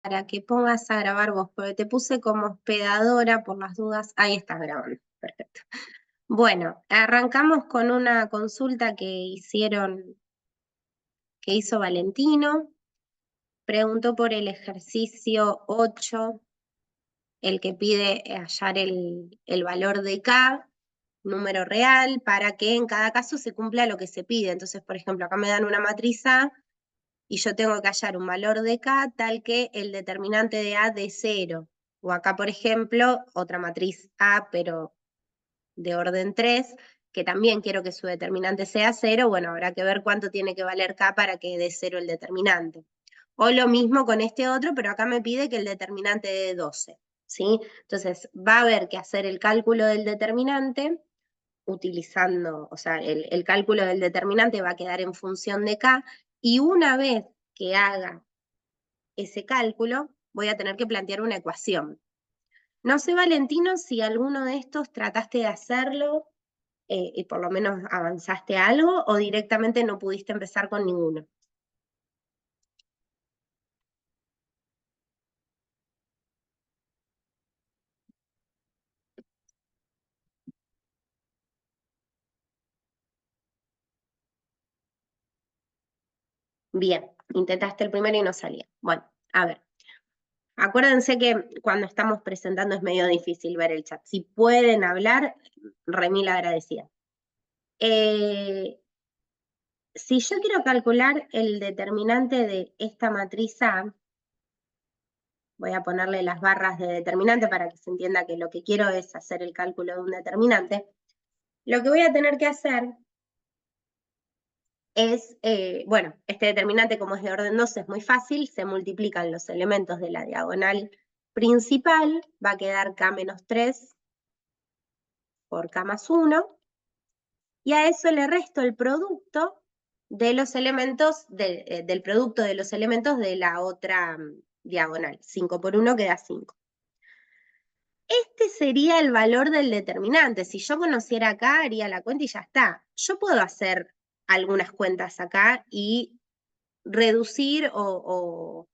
para que pongas a grabar vos, porque te puse como hospedadora por las dudas. Ahí estás grabando, perfecto. Bueno, arrancamos con una consulta que hizo Valentino. Preguntó por el ejercicio 8, el que pide hallar el valor de K, número real, para que en cada caso se cumpla lo que se pide. Entonces, por ejemplo, acá me dan una matriz A, y yo tengo que hallar un valor de K tal que el determinante de A dé 0. O acá, por ejemplo, otra matriz A, pero de orden 3, que también quiero que su determinante sea 0. Bueno, habrá que ver cuánto tiene que valer K para que dé 0 el determinante. O lo mismo con este otro, pero acá me pide que el determinante dé 12. ¿Sí? Entonces, va a haber que hacer el cálculo del determinante utilizando, o sea, el cálculo del determinante va a quedar en función de K, y una vez que haga ese cálculo, voy a tener que plantear una ecuación. No sé, Valentino, si alguno de estos trataste de hacerlo y por lo menos avanzaste algo, o directamente no pudiste empezar con ninguno. Bien, intentaste el primero y no salía. Bueno, a ver. Acuérdense que cuando estamos presentando es medio difícil ver el chat. Si pueden hablar, remil agradecida. Si yo quiero calcular el determinante de esta matriz A, voy a ponerle las barras de determinante para que se entienda que lo que quiero es hacer el cálculo de un determinante. Lo que voy a tener que hacer es, bueno, este determinante como es de orden 2 es muy fácil, se multiplican los elementos de la diagonal principal, va a quedar K menos 3 por K más 1, y a eso le resto el producto de los elementos, del producto de los elementos de la otra diagonal. 5 por 1 queda 5. Este sería el valor del determinante. Si yo conociera acá, haría la cuenta y ya está. Yo puedo hacer algunas cuentas acá y reducir o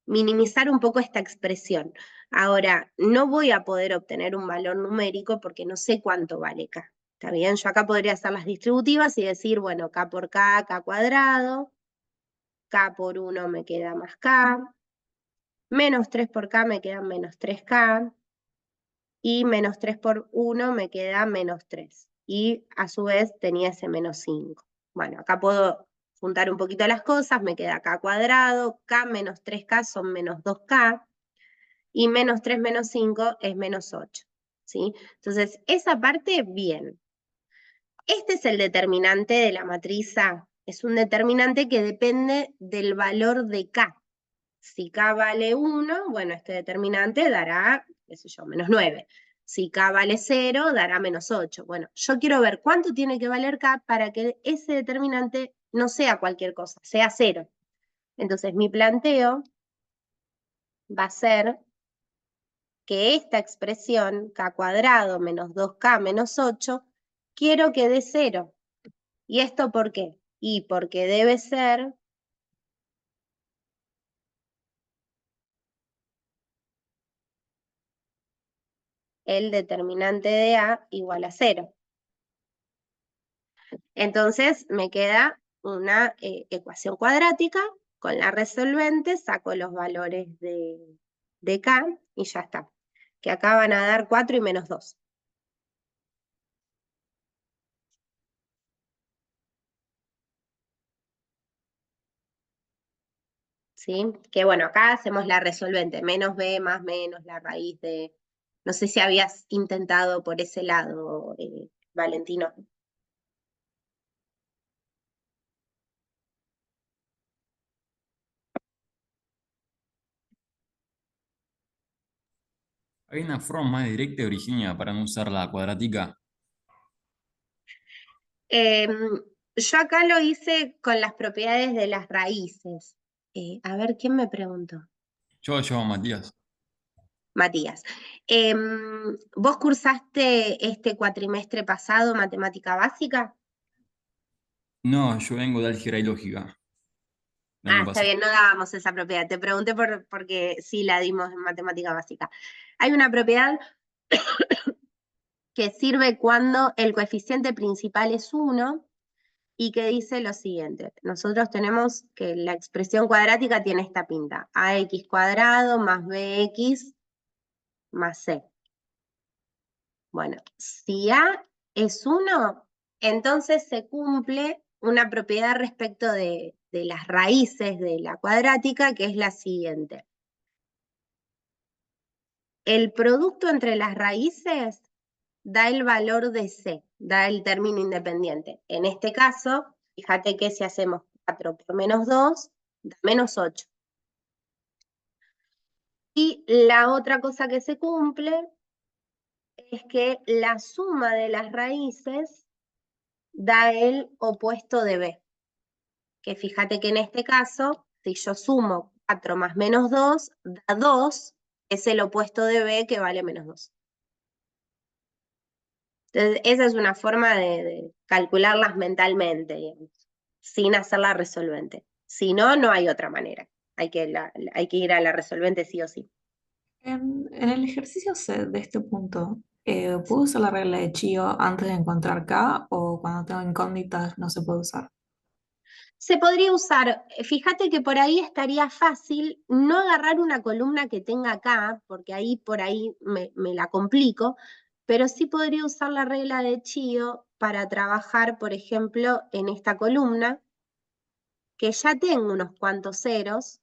minimizar un poco esta expresión. Ahora, no voy a poder obtener un valor numérico porque no sé cuánto vale K. ¿Está bien? Yo acá podría hacer las distributivas y decir, bueno, K por K, K cuadrado, K por 1 me queda más K, menos 3 por K me quedan menos 3K, y menos 3 por 1 me queda menos 3. Y a su vez tenía ese menos 5. Bueno, acá puedo juntar un poquito las cosas, me queda K cuadrado, K menos 3K son menos 2K, y menos 3 menos 5 es menos 8. ¿Sí? Entonces, esa parte, bien. Este es el determinante de la matriz A. Es un determinante que depende del valor de K. Si K vale 1, bueno, este determinante dará, qué sé yo, menos 9. Si K vale 0, dará menos 8. Bueno, yo quiero ver cuánto tiene que valer K para que ese determinante no sea cualquier cosa, sea 0. Entonces, mi planteo va a ser que esta expresión, K cuadrado menos 2K menos 8, quiero que dé 0. ¿Y esto por qué? Y porque debe ser el determinante de A igual a 0. Entonces me queda una ecuación cuadrática, con la resolvente saco los valores de K y ya está. Que acá van a dar 4 y menos 2. ¿Sí? Que bueno, acá hacemos la resolvente, menos b más menos la raíz de... No sé si habías intentado por ese lado, Valentino. Hay una forma más directa y Virginia para no usar la cuadrática. Yo acá lo hice con las propiedades de las raíces. A ver, ¿quién me preguntó? Yo, Matías. Matías. ¿Vos cursaste este cuatrimestre pasado matemática básica? No, yo vengo de álgebra y lógica. el Ah, año está pasado. bien, no dábamos esa propiedad. Te pregunté porque sí la dimos en matemática básica. Hay una propiedad que sirve cuando el coeficiente principal es 1 y que dice lo siguiente. Nosotros tenemos que la expresión cuadrática tiene esta pinta. AX cuadrado más BX más C. Bueno, si A es 1, entonces se cumple una propiedad respecto de las raíces de la cuadrática, que es la siguiente. El producto entre las raíces da el valor de C, da el término independiente. En este caso, fíjate que si hacemos 4 por menos 2, da menos 8. Y la otra cosa que se cumple es que la suma de las raíces da el opuesto de B. Que fíjate que en este caso, si yo sumo 4 más menos 2, da 2, es el opuesto de B que vale menos 2. Entonces, esa es una forma de calcularlas mentalmente, digamos, sin hacerla resolvente. Si no, no hay otra manera. Hay que ir a la resolvente sí o sí. En el ejercicio C de este punto, ¿puedo usar la regla de Chio antes de encontrar K o cuando tengo incógnitas no se puede usar? Se podría usar, fíjate que por ahí estaría fácil no agarrar una columna que tenga acá, porque ahí por ahí me la complico, pero sí podría usar la regla de Chio para trabajar, por ejemplo, en esta columna, que ya tengo unos cuantos ceros,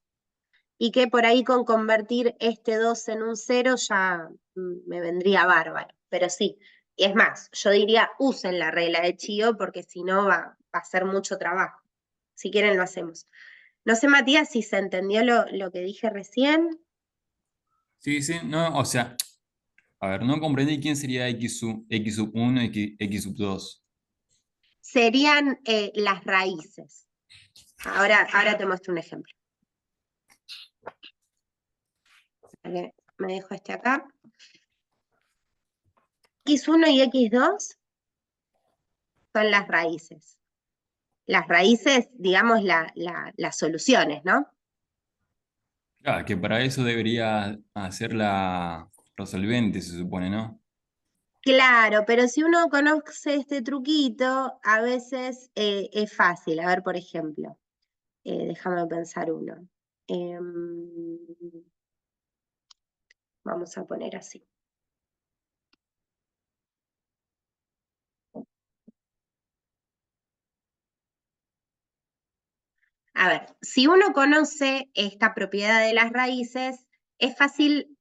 y que por ahí con convertir este 2 en un 0 ya me vendría bárbaro. Pero sí, y es más, yo diría usen la regla de Chio porque si no va a ser mucho trabajo. Si quieren lo hacemos. No sé, Matías, si se entendió lo que dije recién. Sí, sí, no, o sea, a ver, no comprendí quién sería X sub 1 y X sub 2. Serían las raíces. Ahora te muestro un ejemplo. Me dejo este acá. X1 y X2 son las raíces. Las raíces, digamos, las soluciones, ¿no? Claro, que para eso debería hacer la resolvente, se supone, ¿no? Claro, pero si uno conoce este truquito, a veces es fácil. A ver, por ejemplo, déjame pensar uno. Em, vamos a poner así. A ver, si uno conoce esta propiedad de las raíces, es fácil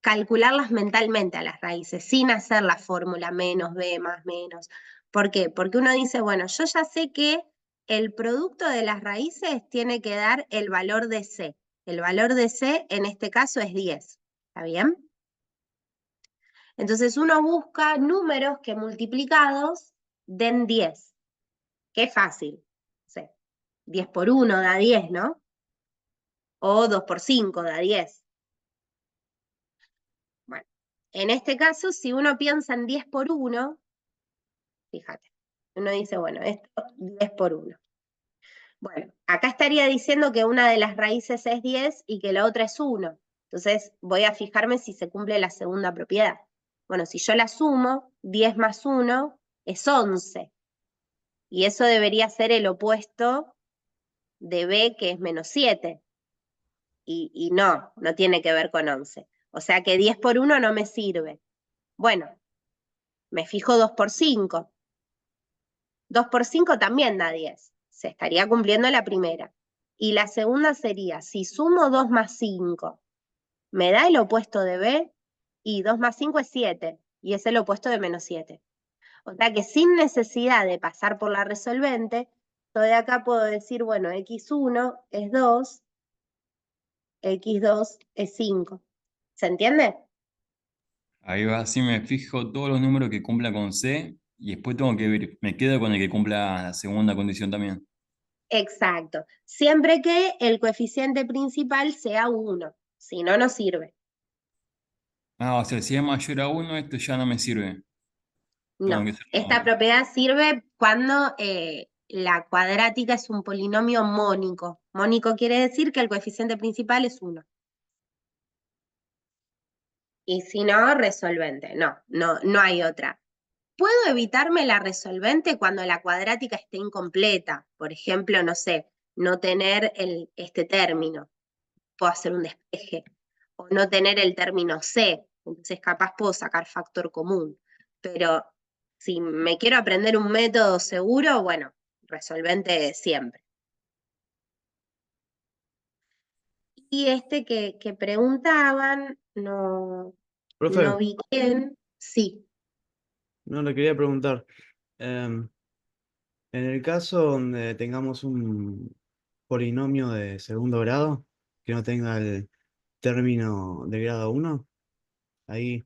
calcularlas mentalmente a las raíces, sin hacer la fórmula menos b más menos. ¿Por qué? Porque uno dice, bueno, yo ya sé que el producto de las raíces tiene que dar el valor de C. El valor de C en este caso es 10. ¿Está bien? Entonces uno busca números que multiplicados den 10. Qué fácil. Sí. 10 por 1 da 10, ¿no? O 2 por 5 da 10. Bueno, en este caso, si uno piensa en 10 por 1, fíjate, uno dice, bueno, esto 10 por 1. Bueno, acá estaría diciendo que una de las raíces es 10 y que la otra es 1. Entonces voy a fijarme si se cumple la segunda propiedad. Bueno, si yo la sumo, 10 más 1 es 11. Y eso debería ser el opuesto de b, que es menos 7. Y no tiene que ver con 11. O sea que 10 por 1 no me sirve. Bueno, me fijo 2 por 5. 2 por 5 también da 10. Se estaría cumpliendo la primera. Y la segunda sería, si sumo 2 más 5, me da el opuesto de b, y 2 más 5 es 7, y es el opuesto de menos 7. O sea que sin necesidad de pasar por la resolvente, yo de acá puedo decir, bueno, x1 es 2, x2 es 5. ¿Se entiende? Ahí va, así me fijo todos los números que cumpla con C y después tengo que ver, me quedo con el que cumpla la segunda condición también. Exacto. Siempre que el coeficiente principal sea 1. Si no, no sirve. Ah, o sea, si es mayor a 1, esto ya no me sirve. Tengo No. que ser Esta como... propiedad sirve cuando la cuadrática es un polinomio mónico. Mónico quiere decir que el coeficiente principal es 1. Y si no, resolvente. No hay otra. ¿Puedo evitarme la resolvente cuando la cuadrática esté incompleta? Por ejemplo, no sé, no tener este término. Puedo hacer un despeje. O no tener el término C. Entonces capaz puedo sacar factor común. Pero si me quiero aprender un método seguro, bueno, resolvente siempre. Y este que preguntaban, no Profe, vi quién. Sí. no le quería preguntar. em, en el caso donde tengamos un polinomio de segundo grado, que no tenga el término de grado 1, ahí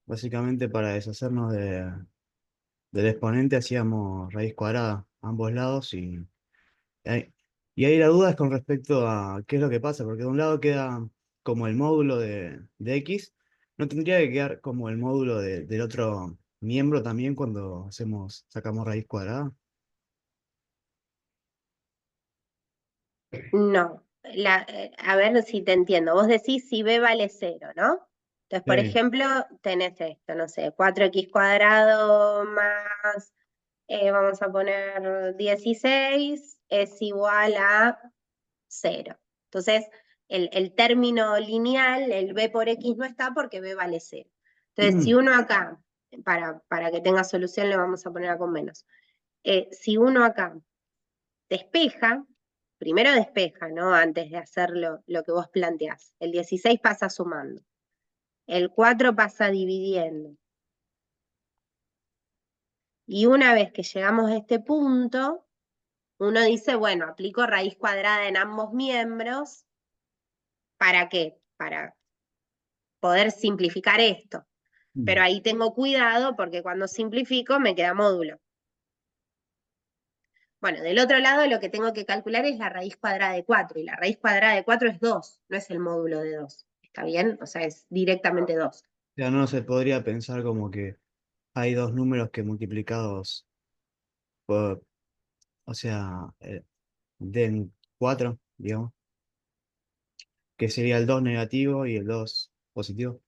básicamente para deshacernos del exponente hacíamos raíz cuadrada a ambos lados ahí, y ahí la duda es con respecto a qué es lo que pasa, porque de un lado queda como el módulo de X, ¿no tendría que quedar como el módulo del otro miembro también cuando sacamos raíz cuadrada? No, a ver si te entiendo. Vos decís si b vale 0, ¿no? Entonces, por Sí. ejemplo, tenés esto, no sé, 4x cuadrado más, vamos a poner 16, es igual a 0. Entonces, el término lineal, el b por x no está porque b vale 0. Entonces, si uno acá, para que tenga solución, le vamos a poner a con menos. Si uno acá despeja, primero despeja, ¿no? Antes de hacer lo que vos planteás. El 16 pasa sumando. El 4 pasa dividiendo. Y una vez que llegamos a este punto, uno dice, bueno, aplico raíz cuadrada en ambos miembros. ¿Para qué? Para poder simplificar esto. Pero ahí tengo cuidado porque cuando simplifico me queda módulo. Bueno, del otro lado lo que tengo que calcular es la raíz cuadrada de 4, y la raíz cuadrada de 4 es 2, no es el módulo de 2. ¿Está bien? O sea, es directamente 2. O sea, no se podría pensar como que hay dos números que multiplicados por, o sea, den 4, digamos, que sería el 2 negativo y el 2 positivo.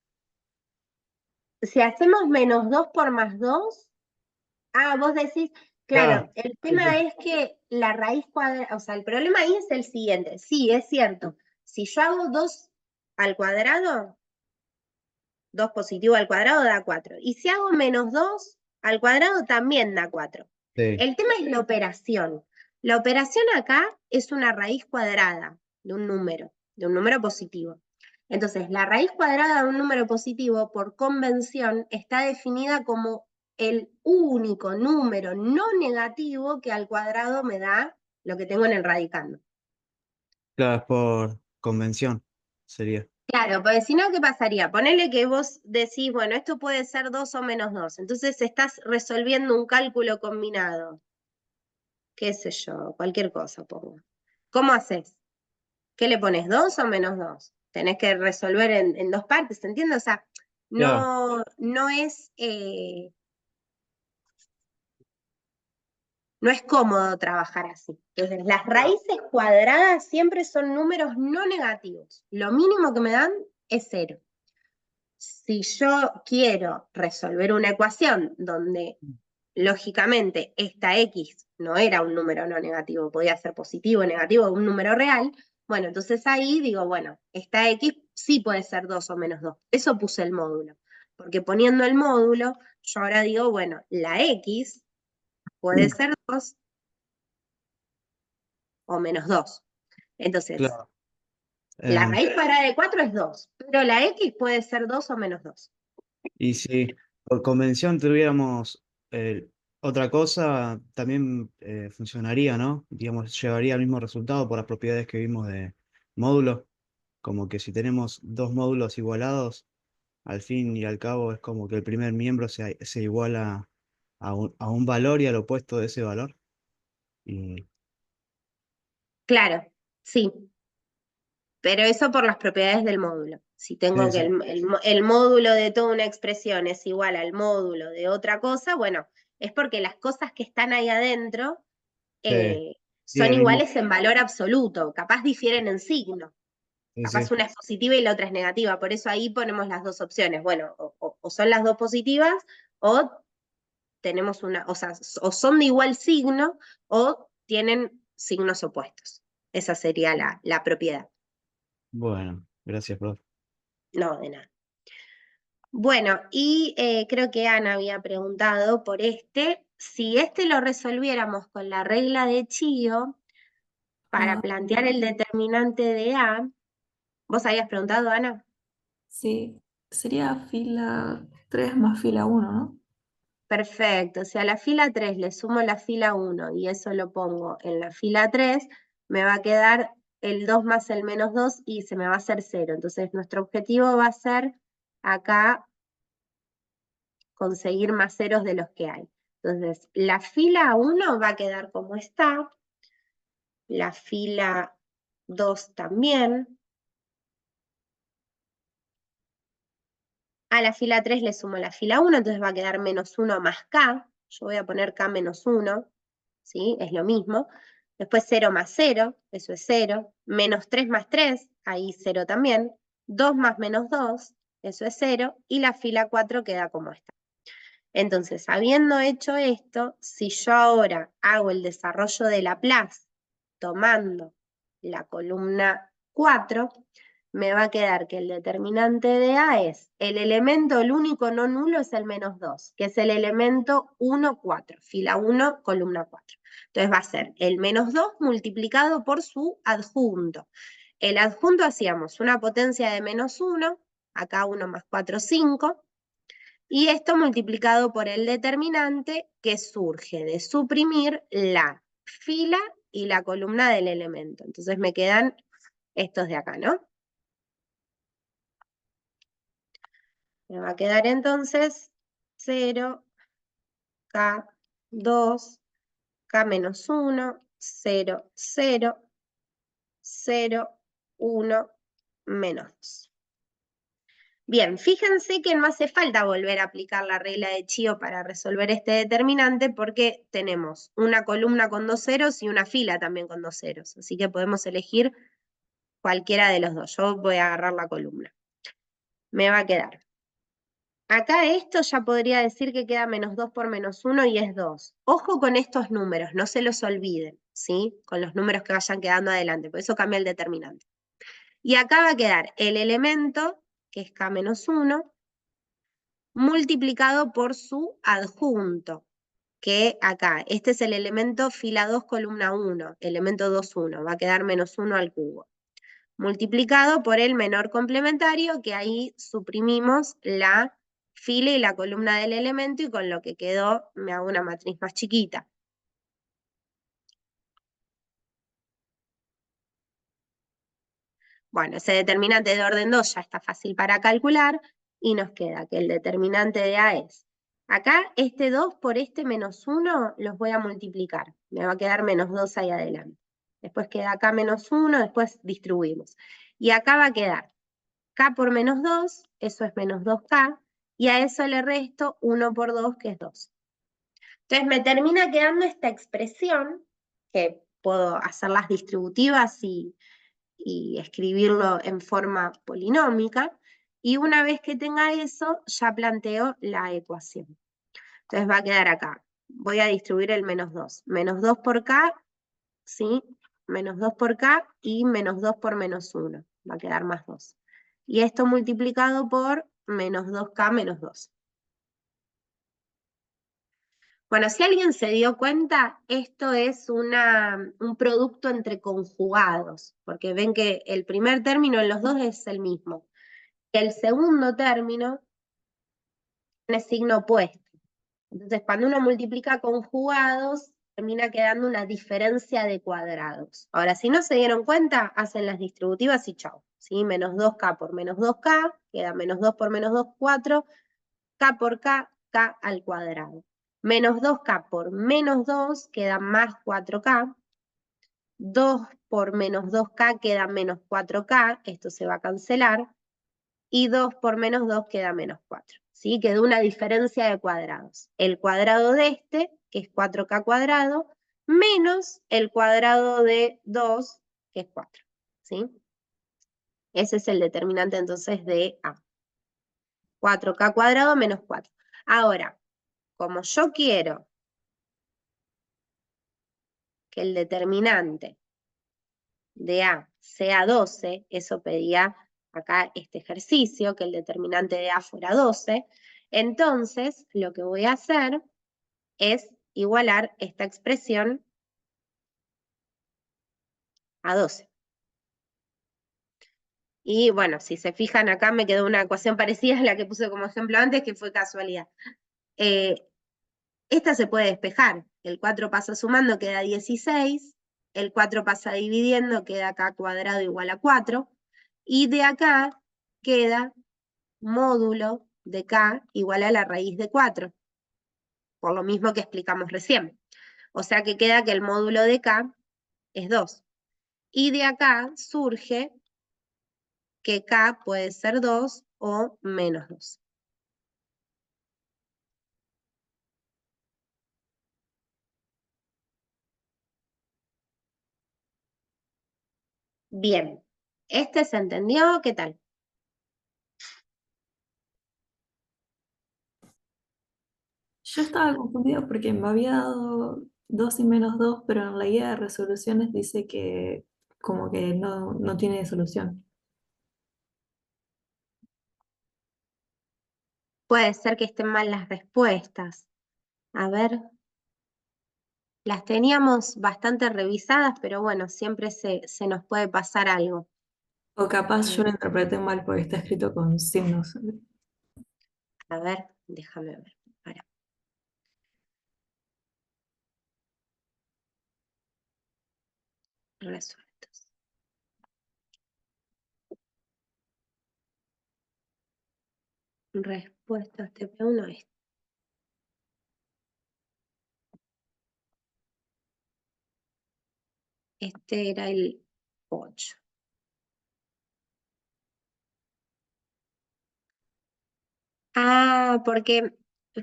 Si hacemos menos 2 por más 2, vos decís, Claro, claro, el sí, tema sí. es que la raíz cuadrada, o sea, el problema ahí es el siguiente. Sí, es cierto. Si yo hago 2 al cuadrado, 2 positivo al cuadrado da 4. Y si hago menos 2 al cuadrado también da 4. Sí, El tema es la operación. La operación acá es una raíz cuadrada de un número positivo. Entonces, la raíz cuadrada de un número positivo, por convención, está definida como el único número no negativo que al cuadrado me da lo que tengo en el radicando. claro, es por convención sería. Claro, porque si no, ¿qué pasaría? Ponele que vos decís, bueno, esto puede ser 2 o menos 2. Entonces estás resolviendo un cálculo combinado. Qué sé yo, cualquier cosa pongo. ¿Cómo haces? ¿Qué le pones, 2 o menos 2? Tenés que resolver en dos partes, ¿entiendes? O sea, Claro, no es cómodo trabajar así. Entonces, las raíces cuadradas siempre son números no negativos. Lo mínimo que me dan es 0. Si yo quiero resolver una ecuación donde lógicamente esta X no era un número no negativo, podía ser positivo, negativo, un número real, bueno, entonces ahí digo, bueno, esta X sí puede ser 2 o menos 2. Eso puse el módulo. Porque poniendo el módulo, yo ahora digo, bueno, la X puede ser 2 o menos 2. Entonces, claro. la Em, raíz cuadrada de 4 es 2, pero la X puede ser 2 o menos 2. y si por convención tuviéramos otra cosa, también funcionaría, ¿no? Digamos, llevaría al mismo resultado por las propiedades que vimos de módulo. Como que si tenemos dos módulos igualados, al fin y al cabo es como que el primer miembro se iguala a un valor y al opuesto de ese valor. Y Claro, sí, pero eso por las propiedades del módulo. Si tengo sí, que sí. el módulo de toda una expresión es igual al módulo de otra cosa, bueno, es porque las cosas que están ahí adentro Sí, son el mismo. iguales en valor absoluto, capaz difieren en signo. Sí, Capaz sí. una es positiva y la otra es negativa, por eso ahí ponemos las dos opciones. Bueno, o son las dos positivas, o tenemos o sea, o son de igual signo, o tienen signos opuestos. Esa sería la propiedad. Bueno, gracias, profe. No, de nada. Bueno, y creo que Ana había preguntado por si lo resolviéramos con la regla de Chío, para plantear el determinante de A, ¿vos habías preguntado, Ana? Sí, sería fila 3 más fila 1, ¿no? Perfecto, si a la fila 3 le sumo la fila 1 y eso lo pongo en la fila 3, me va a quedar el 2 más el menos 2 y se me va a hacer 0. Entonces nuestro objetivo va a ser acá conseguir más ceros de los que hay. Entonces la fila 1 va a quedar como está, la fila 2 también. A la fila 3 le sumo la fila 1, entonces va a quedar menos 1 más k. Yo voy a poner k menos 1, ¿sí? Es lo mismo. Después 0 más 0, eso es 0. Menos 3 más 3, ahí 0 también. 2 más menos 2, eso es 0. Y la fila 4 queda como está. Entonces, habiendo hecho esto, si yo ahora hago el desarrollo de Laplace tomando la columna 4, me va a quedar que el determinante de A es el elemento, el único no nulo es el menos 2, que es el elemento 1, 4, fila 1, columna 4. Entonces va a ser el menos 2 multiplicado por su adjunto. El adjunto hacíamos una potencia de menos 1, acá 1 más 4, 5, y esto multiplicado por el determinante que surge de suprimir la fila y la columna del elemento. Entonces me quedan estos de acá, ¿no? Me va a quedar entonces 0, K, 2, K menos 1, 0, 0, 0, 1, menos 2. Bien, fíjense que no hace falta volver a aplicar la regla de Chío para resolver este determinante porque tenemos una columna con 2 ceros y una fila también con 2 ceros. Así que podemos elegir cualquiera de los dos. Yo voy a agarrar la columna. Me va a quedar. Acá esto ya podría decir que queda menos 2 por menos 1 y es 2. Ojo con estos números, no se los olviden, ¿sí? Con los números que vayan quedando adelante, por eso cambia el determinante. Y acá va a quedar el elemento, que es K menos 1, multiplicado por su adjunto, que acá, este es el elemento fila 2, columna 1, elemento 2, 1, va a quedar menos 1 al cubo, multiplicado por el menor complementario, que ahí suprimimos la fila y la columna del elemento, y con lo que quedó me hago una matriz más chiquita. Bueno, ese determinante de orden 2 ya está fácil para calcular, y nos queda que el determinante de A es, acá este 2 por este menos 1 los voy a multiplicar, me va a quedar menos 2 ahí adelante. Después queda acá menos 1, después distribuimos. Y acá va a quedar K por menos 2, eso es menos 2K, y a eso le resto 1 por 2, que es 2. Entonces me termina quedando esta expresión, que puedo hacerlas distributivas y escribirlo en forma polinómica, y una vez que tenga eso, ya planteo la ecuación. Entonces va a quedar acá. Voy a distribuir el menos 2. Menos 2 por K, ¿sí? Menos 2 por K y menos 2 por menos 1. Va a quedar más 2. Y esto multiplicado por menos 2K menos 2. Bueno, si alguien se dio cuenta, esto es un producto entre conjugados, porque ven que el primer término en los dos es el mismo. El segundo término tiene signo opuesto. Entonces, cuando uno multiplica conjugados, termina quedando una diferencia de cuadrados. Ahora, si no se dieron cuenta, hacen las distributivas y chau. ¿Sí? Menos 2K por menos 2K, queda menos 2 por menos 2, 4, K por K, K al cuadrado. Menos 2K por menos 2 queda más 4K. 2 por menos 2K queda menos 4K, esto se va a cancelar. Y 2 por menos 2 queda menos 4. ¿Sí? Quedó una diferencia de cuadrados. El cuadrado de este, que es 4K cuadrado, menos el cuadrado de 2, que es 4, ¿sí? Ese es el determinante entonces de A. 4K cuadrado menos 4. Ahora, como yo quiero que el determinante de A sea 12, eso pedía acá este ejercicio, que el determinante de A fuera 12, entonces lo que voy a hacer es igualar esta expresión a 12. Y bueno, si se fijan acá me quedó una ecuación parecida a la que puse como ejemplo antes, que fue casualidad. Esta se puede despejar. El 4 pasa sumando, queda 16. El 4 pasa dividiendo, queda K cuadrado igual a 4. Y de acá queda módulo de K igual a la raíz de 4. Por lo mismo que explicamos recién. O sea que queda que el módulo de K es 2. Y de acá surge que K puede ser 2 o menos 2. Bien, ¿este se entendió? ¿Qué tal? Yo estaba confundida porque me había dado 2 y menos 2, pero en la guía de resoluciones dice que como que no tiene solución. Puede ser que estén mal las respuestas. A ver, las teníamos bastante revisadas, pero bueno, siempre se nos puede pasar algo. O capaz yo lo interpreté mal porque está escrito con signos. A ver, déjame ver. Para. Resueltos. Respuestas TP1 es. Este era el 8. Ah, porque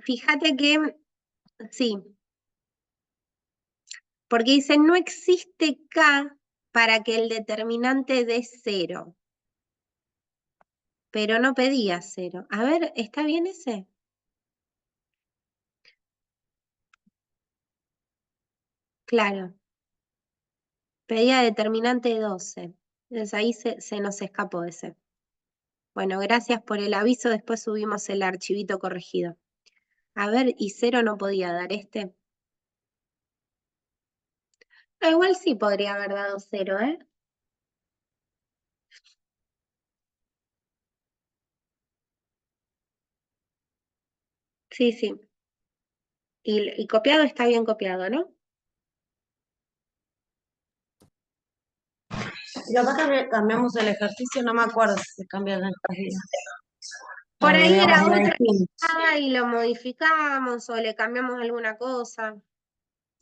fíjate que, sí, porque dice no existe K para que el determinante dé 0, pero no pedía 0. A ver, ¿está bien ese? Claro, pedía determinante 12. Entonces ahí se nos escapó ese. Bueno, gracias por el aviso, después subimos el archivito corregido. A ver, ¿y 0 no podía dar este? Ah, igual sí podría haber dado 0, ¿eh? Sí, sí. Y copiado está bien copiado, ¿no? Y capaz que cambiamos el ejercicio, no me acuerdo si se cambia el ejercicio. Por ahí Digamos, era era otra distinto. cosa y lo modificamos o le cambiamos alguna cosa.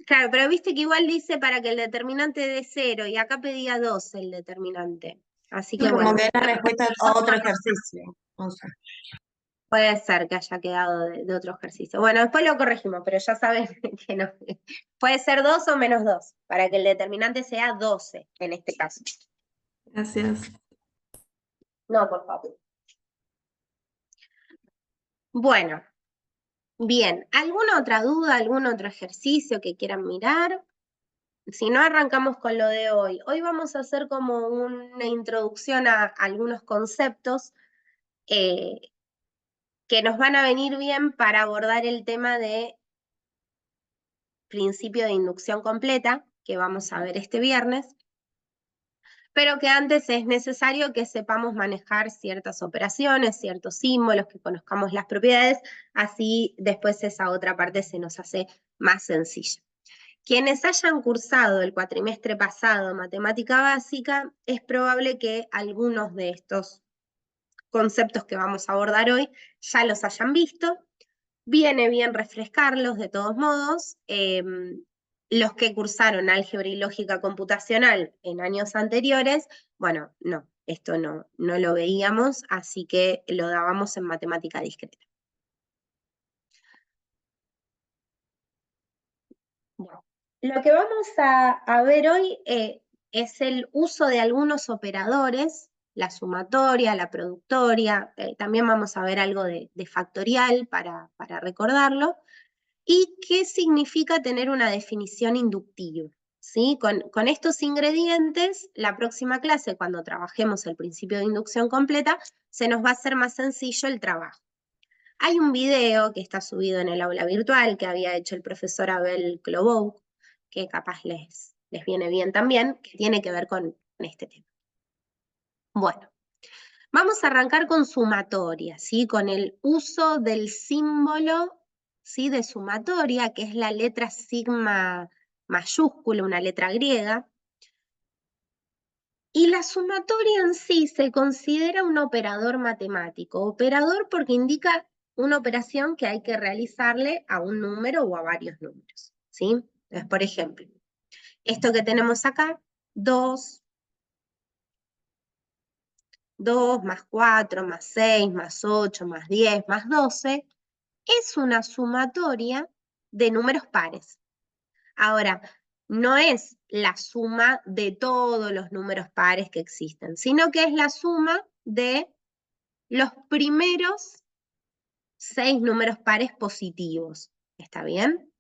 Claro, pero viste que igual dice para que el determinante dé 0 y acá pedía 12 el determinante. Así que Como bueno, que es la respuesta a otro ejercicio. O sea, puede ser que haya quedado de otro ejercicio. Bueno, después lo corregimos, pero ya saben que no. Puede ser 2 o menos 2, para que el determinante sea 12 en este caso. Gracias. No, por favor. Bueno, bien. ¿Alguna otra duda, algún otro ejercicio que quieran mirar? Si no, arrancamos con lo de hoy. Hoy vamos a hacer como una introducción a algunos conceptos que nos van a venir bien para abordar el tema de principio de inducción completa, que vamos a ver este viernes, pero que antes es necesario que sepamos manejar ciertas operaciones, ciertos símbolos, que conozcamos las propiedades, así después esa otra parte se nos hace más sencilla. Quienes hayan cursado el cuatrimestre pasado matemática básica, es probable que algunos de estos conceptos que vamos a abordar hoy ya los hayan visto. Viene bien refrescarlos de todos modos. Los que cursaron álgebra y lógica computacional en años anteriores, bueno, no, esto no lo veíamos, así que lo dábamos en matemática discreta. Bueno, Lo que vamos a ver hoy es el uso de algunos operadores, la sumatoria, la productoria, también vamos a ver algo de factorial para recordarlo, y qué significa tener una definición inductiva. ¿Sí? Con estos ingredientes, la próxima clase, cuando trabajemos el principio de inducción completa, se nos va a hacer más sencillo el trabajo. Hay un video que está subido en el aula virtual que había hecho el profesor Abel Clobou, que capaz les viene bien también, que tiene que ver con este tema. Bueno, vamos a arrancar con sumatoria, ¿sí? Con el uso del símbolo, ¿sí? De sumatoria, que es la letra sigma mayúscula, una letra griega. Y la sumatoria en sí se considera un operador matemático. Operador porque indica una operación que hay que realizarle a un número o a varios números, ¿sí? Entonces, por ejemplo, esto que tenemos acá, 2 más 4 más 6 más 8 más 10 más 12, es una sumatoria de números pares. Ahora, no es la suma de todos los números pares que existen, sino que es la suma de los primeros 6 números pares positivos. ¿Está bien?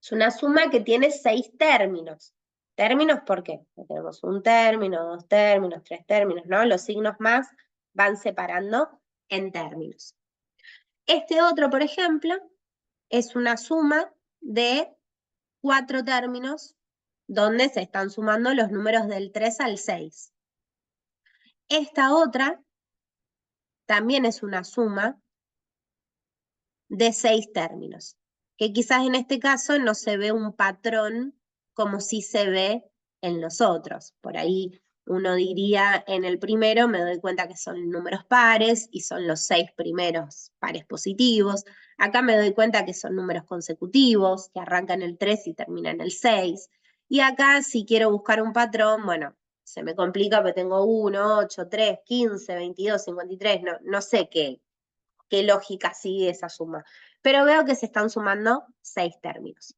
Es una suma que tiene 6 términos. ¿Términos por qué? Tenemos un término, 2 términos, 3 términos, ¿no? Los signos más van separando en términos. Este otro, por ejemplo, es una suma de 4 términos donde se están sumando los números del 3 al 6. Esta otra también es una suma de 6 términos, que quizás en este caso no se ve un patrón como si se ve en los otros. Por ahí uno diría en el primero me doy cuenta que son números pares y son los 6 primeros pares positivos. Acá me doy cuenta que son números consecutivos, que arrancan el 3 y terminan el 6. Y acá si quiero buscar un patrón, bueno, se me complica porque tengo 1, 8, 3, 15, 22, 53, no sé qué lógica sigue esa suma. Pero veo que se están sumando 6 términos.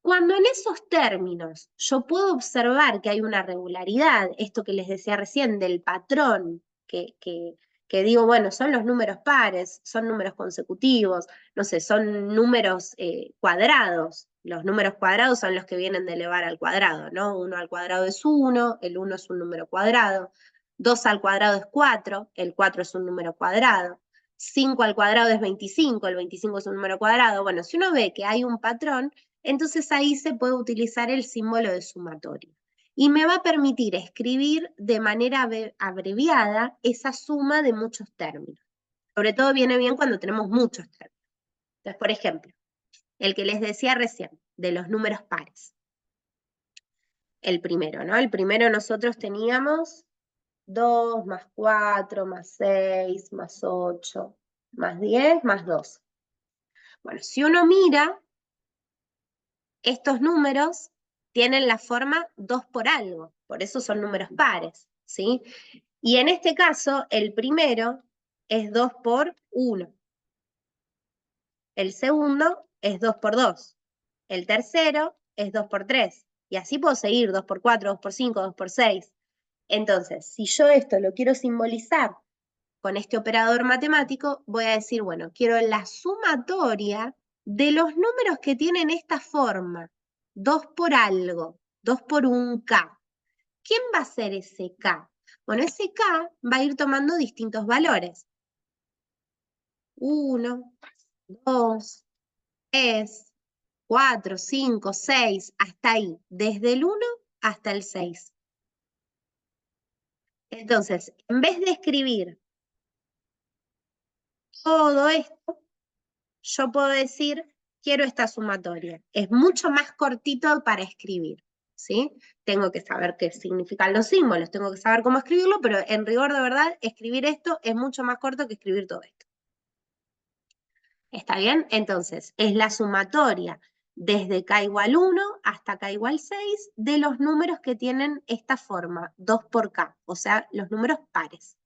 Cuando en esos términos yo puedo observar que hay una regularidad, esto que les decía recién del patrón, que digo, bueno, son los números pares, son números consecutivos, no sé, son números cuadrados. Los números cuadrados son los que vienen de elevar al cuadrado, ¿no? 1 al cuadrado es 1, el 1 es un número cuadrado. 2 al cuadrado es 4, el 4 es un número cuadrado. 5 al cuadrado es 25, el 25 es un número cuadrado. Bueno, si uno ve que hay un patrón, entonces ahí se puede utilizar el símbolo de sumatoria. Y me va a permitir escribir de manera abreviada esa suma de muchos términos. Sobre todo viene bien cuando tenemos muchos términos. Entonces, por ejemplo, el que les decía recién, de los números pares. El primero, ¿no? El primero nosotros teníamos 2 más 4 más 6 más 8 más 10 más 12. Bueno, si uno mira, estos números tienen la forma 2 por algo, por eso son números pares, ¿sí? Y en este caso, el primero es 2 por 1. El segundo es 2 por 2. El tercero es 2 por 3. Y así puedo seguir, 2 por 4, 2 por 5, 2 por 6. Entonces, si yo esto lo quiero simbolizar con este operador matemático, voy a decir, bueno, quiero la sumatoria de los números que tienen esta forma, 2 por algo, 2 por un K. ¿Quién va a ser ese K? Bueno, ese K va a ir tomando distintos valores. 1, 2, 3, 4, 5, 6, hasta ahí, desde el 1 hasta el 6. Entonces, en vez de escribir todo esto, yo puedo decir, quiero esta sumatoria. Es mucho más cortito para escribir, ¿sí? Tengo que saber qué significan los símbolos, tengo que saber cómo escribirlo, pero en rigor de verdad, escribir esto es mucho más corto que escribir todo esto. ¿Está bien? Entonces, es la sumatoria desde k igual 1 hasta k igual 6 de los números que tienen esta forma, 2 por k, o sea, los números pares.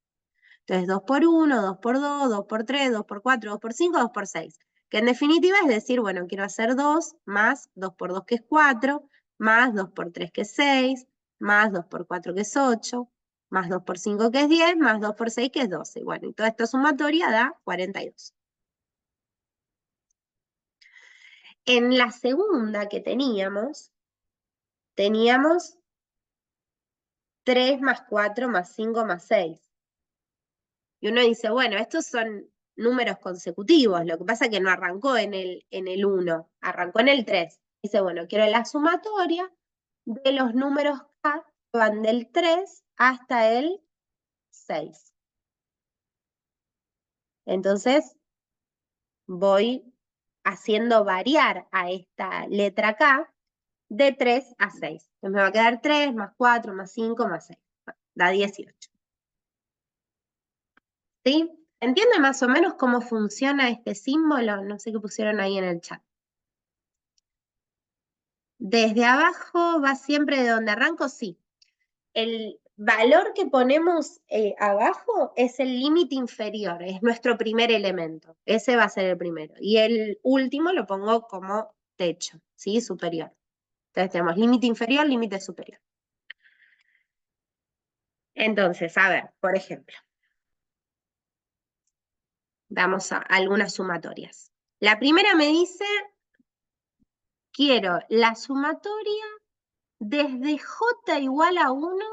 Entonces, 2 por 1, 2 por 2, 2 por 3, 2 por 4, 2 por 5, 2 por 6. que en definitiva es decir, bueno, quiero hacer 2 más 2 por 2 que es 4, más 2 por 3 que es 6, más 2 por 4 que es 8, más 2 por 5 que es 10, más 2 por 6 que es 12. Bueno, y toda esta sumatoria da 42. En la segunda que teníamos 3 más 4 más 5 más 6. Y uno dice, bueno, estos son números consecutivos, lo que pasa es que no arrancó en el 1, arrancó en el 3. Dice, bueno, quiero la sumatoria de los números K que van del 3 hasta el 6. Entonces, voy haciendo variar a esta letra K de 3 a 6. Entonces me va a quedar 3 más 4 más 5 más 6. Bueno, da 18. ¿Sí? ¿Entiende más o menos cómo funciona este símbolo? No sé qué pusieron ahí en el chat. Desde abajo va siempre de donde arranco, sí. El valor que ponemos abajo es el límite inferior, es nuestro primer elemento. Ese va a ser el primero. Y el último lo pongo como techo, ¿sí? Superior. Entonces tenemos límite inferior, límite superior. Entonces, a ver, por ejemplo, damos a algunas sumatorias. La primera me dice, quiero la sumatoria desde j igual a 1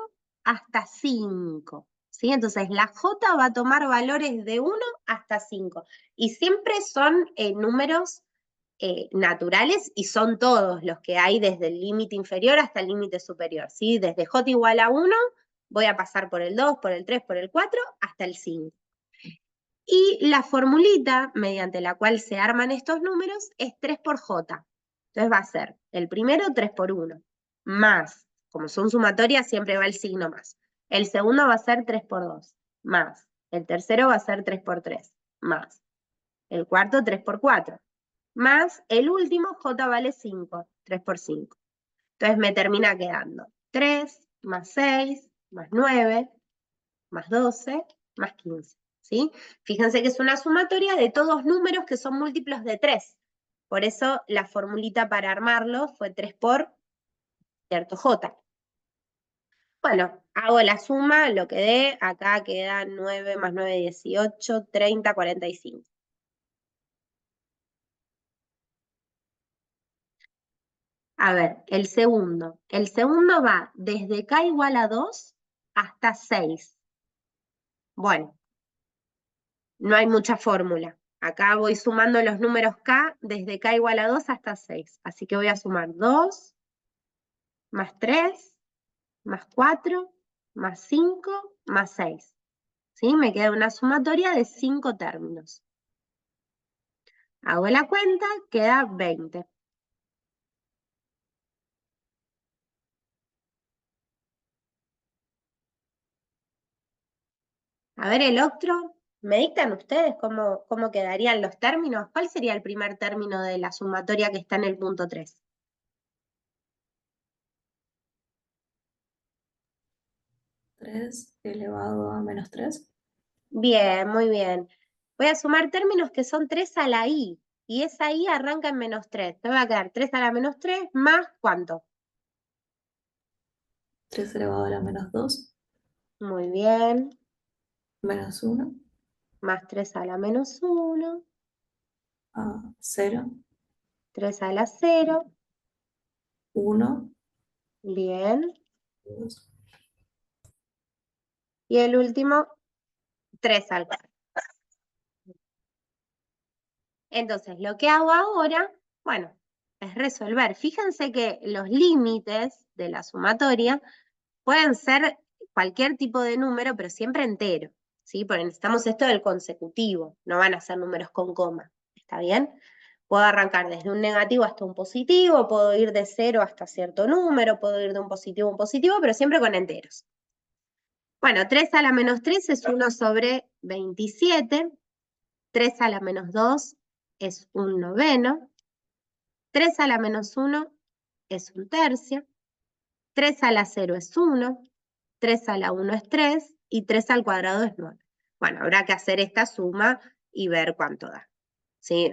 hasta 5. ¿Sí? Entonces, la j va a tomar valores de 1 hasta 5. Y siempre son números naturales y son todos los que hay desde el límite inferior hasta el límite superior. ¿Sí? Desde j igual a 1 voy a pasar por el 2, por el 3, por el 4, hasta el 5. Y la formulita mediante la cual se arman estos números es 3 por j. Entonces va a ser el primero 3 por 1, más, como son sumatorias siempre va el signo más. El segundo va a ser 3 por 2, más. El tercero va a ser 3 por 3, más. El cuarto 3 por 4, más. El último j vale 5, 3 por 5. Entonces me termina quedando 3 más 6 más 9 más 12 más 15. ¿Sí? Fíjense que es una sumatoria de todos números que son múltiplos de 3. Por eso la formulita para armarlo fue 3 por cierto j. Bueno, hago la suma, lo que dé, acá queda 9 más 9, 18, 30, 45. A ver, el segundo. El segundo va desde k igual a 2 hasta 6. Bueno, no hay mucha fórmula. Acá voy sumando los números k desde k igual a 2 hasta 6. Así que voy a sumar 2, más 3, más 4, más 5, más 6. ¿Sí? Me queda una sumatoria de 5 términos. Hago la cuenta, queda 20. A ver el otro. ¿Me dictan ustedes cómo quedarían los términos? ¿Cuál sería el primer término de la sumatoria que está en el punto 3? 3 elevado a menos 3. Bien, muy bien. Voy a sumar términos que son 3 a la i. Y esa i arranca en menos 3. Me va a quedar 3 a la menos 3 más ¿cuánto? 3 elevado a la menos 2. Muy bien. Menos 1. Más 3 a la menos 1. A 0. 3 a la 0. 1. Bien. 2. Y el último, 3 al 4. Entonces, lo que hago ahora, bueno, es resolver. Fíjense que los límites de la sumatoria pueden ser cualquier tipo de número, pero siempre entero, ¿sí? Porque necesitamos esto del consecutivo, no van a ser números con coma, ¿está bien? Puedo arrancar desde un negativo hasta un positivo, puedo ir de 0 hasta cierto número, puedo ir de un positivo a un positivo, pero siempre con enteros. Bueno, 3 a la menos 3 es 1 sobre 27, 3 a la menos 2 es un noveno, 3 a la menos 1 es un tercio, 3 a la 0 es 1, 3 a la 1 es 3 y 3 al cuadrado es 9. Bueno, habrá que hacer esta suma y ver cuánto da. ¿sí?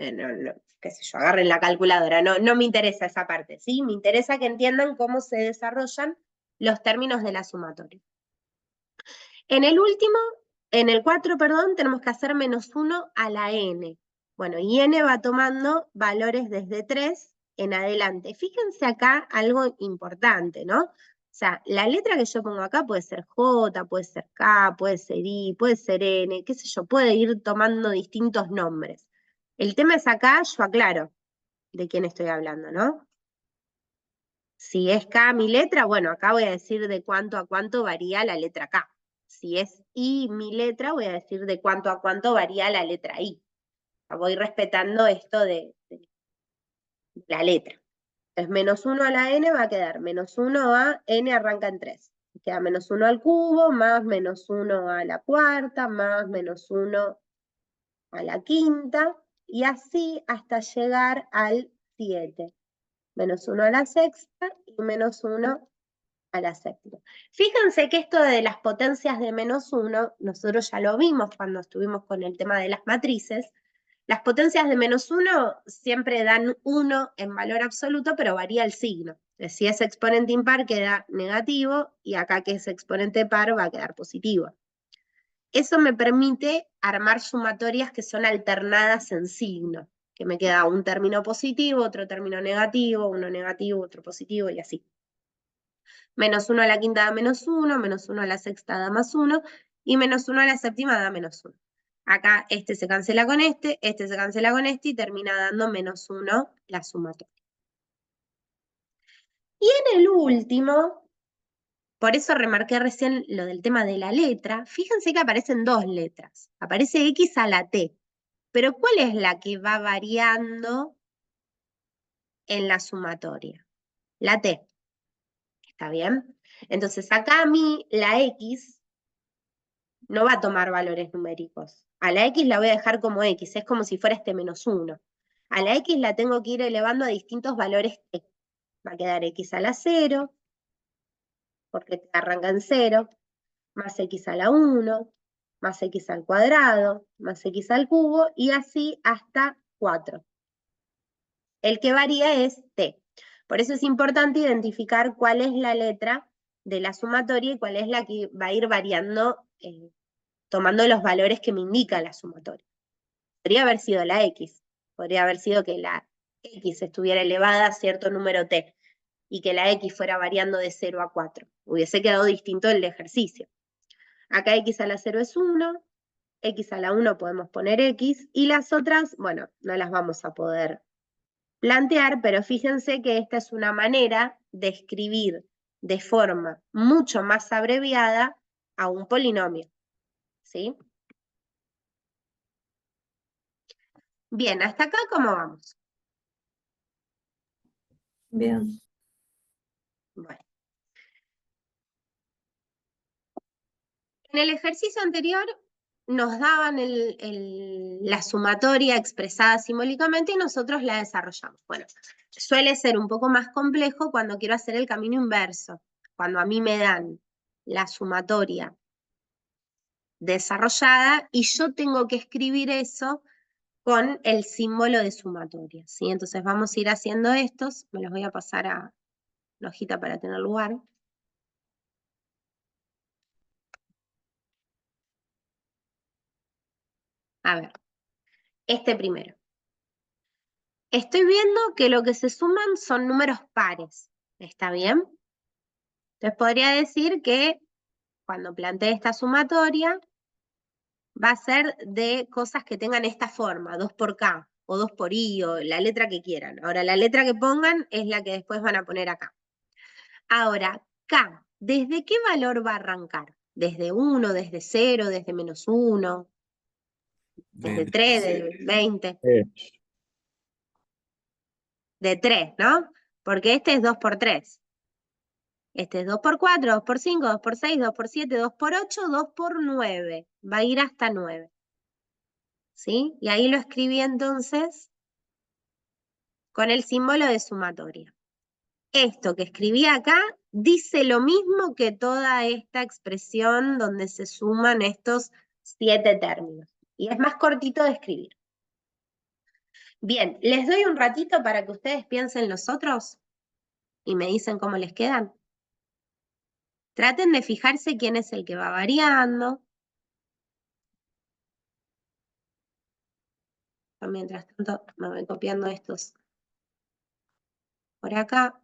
Qué sé yo, agarren la calculadora, no me interesa esa parte, ¿sí? Me interesa que entiendan cómo se desarrollan los términos de la sumatoria. En el 4, perdón, tenemos que hacer -1 a la n. Bueno, y n va tomando valores desde 3 en adelante. Fíjense acá algo importante, ¿no? O sea, la letra que yo pongo acá puede ser J, puede ser K, puede ser I, puede ser N, qué sé yo, puede ir tomando distintos nombres. El tema es acá, yo aclaro de quién estoy hablando, ¿no? Si es K mi letra, bueno, acá voy a decir de cuánto a cuánto varía la letra K. Si es I mi letra, voy a decir de cuánto a cuánto varía la letra I. Voy respetando esto de la letra. Entonces, -1 a la n va a quedar -1 a n arranca en 3. Queda -1 al cubo, más -1 a la cuarta, más -1 a la quinta, y así hasta llegar al 7. -1 a la sexta y -1 a la séptima. Fíjense que esto de las potencias de -1, nosotros ya lo vimos cuando estuvimos con el tema de las matrices. Las potencias de -1 siempre dan 1 en valor absoluto, pero varía el signo. Si es exponente impar queda negativo, y acá que es exponente par va a quedar positivo. Eso me permite armar sumatorias que son alternadas en signo, que me queda un término positivo, otro término negativo, uno negativo, otro positivo, y así. -1 a la quinta da -1, -1 a la sexta da +1, y -1 a la séptima da -1. Acá este se cancela con este se cancela con este, y termina dando -1 la sumatoria. Y en el último, por eso remarqué recién lo del tema de la letra, fíjense que aparecen dos letras. Aparece X a la T, pero ¿cuál es la que va variando en la sumatoria? La T. ¿Está bien? Entonces acá a mí la X no va a tomar valores numéricos. A la X la voy a dejar como X, es como si fuera este -1. A la X la tengo que ir elevando a distintos valores T. Va a quedar X a la 0, porque T arranca en 0, más X a la 1, más X al cuadrado, más X al cubo, y así hasta 4. El que varía es T. Por eso es importante identificar cuál es la letra de la sumatoria y cuál es la que va a ir variando, tomando los valores que me indica la sumatoria. Podría haber sido la X, podría haber sido que la X estuviera elevada a cierto número T y que la X fuera variando de 0 a 4. Hubiese quedado distinto el ejercicio. Acá X a la 0 es 1, X a la 1 podemos poner X, y las otras, bueno, no las vamos a poder plantear, pero fíjense que esta es una manera de escribir de forma mucho más abreviada a un polinomio, ¿sí? Bien, hasta acá, ¿cómo vamos? Bien. Bueno. En el ejercicio anterior nos daban la sumatoria expresada simbólicamente y nosotros la desarrollamos. Bueno, suele ser un poco más complejo cuando quiero hacer el camino inverso, cuando a mí me dan la sumatoria desarrollada y yo tengo que escribir eso con el símbolo de sumatoria, ¿sí? Entonces vamos a ir haciendo estos, me los voy a pasar a la hojita para tener lugar. A ver, este primero. Estoy viendo que lo que se suman son números pares, ¿está bien? Entonces podría decir que cuando plantee esta sumatoria va a ser de cosas que tengan esta forma, 2 por K, o 2 por I, o la letra que quieran. Ahora, la letra que pongan es la que después van a poner acá. Ahora, K, ¿desde qué valor va a arrancar? ¿Desde 1, desde 0, desde -1, desde 3, desde 20? De 3, ¿no? Porque este es 2 por 3. Este es 2 por 4, 2 por 5, 2 por 6, 2 por 7, 2 por 8, 2 por 9. Va a ir hasta 9. ¿Sí? Y ahí lo escribí entonces con el símbolo de sumatoria. Esto que escribí acá dice lo mismo que toda esta expresión donde se suman estos 7 términos. Y es más cortito de escribir. Bien, les doy un ratito para que ustedes piensen los otros y me dicen cómo les quedan. Traten de fijarse quién es el que va variando. Yo, mientras tanto, me voy copiando estos por acá.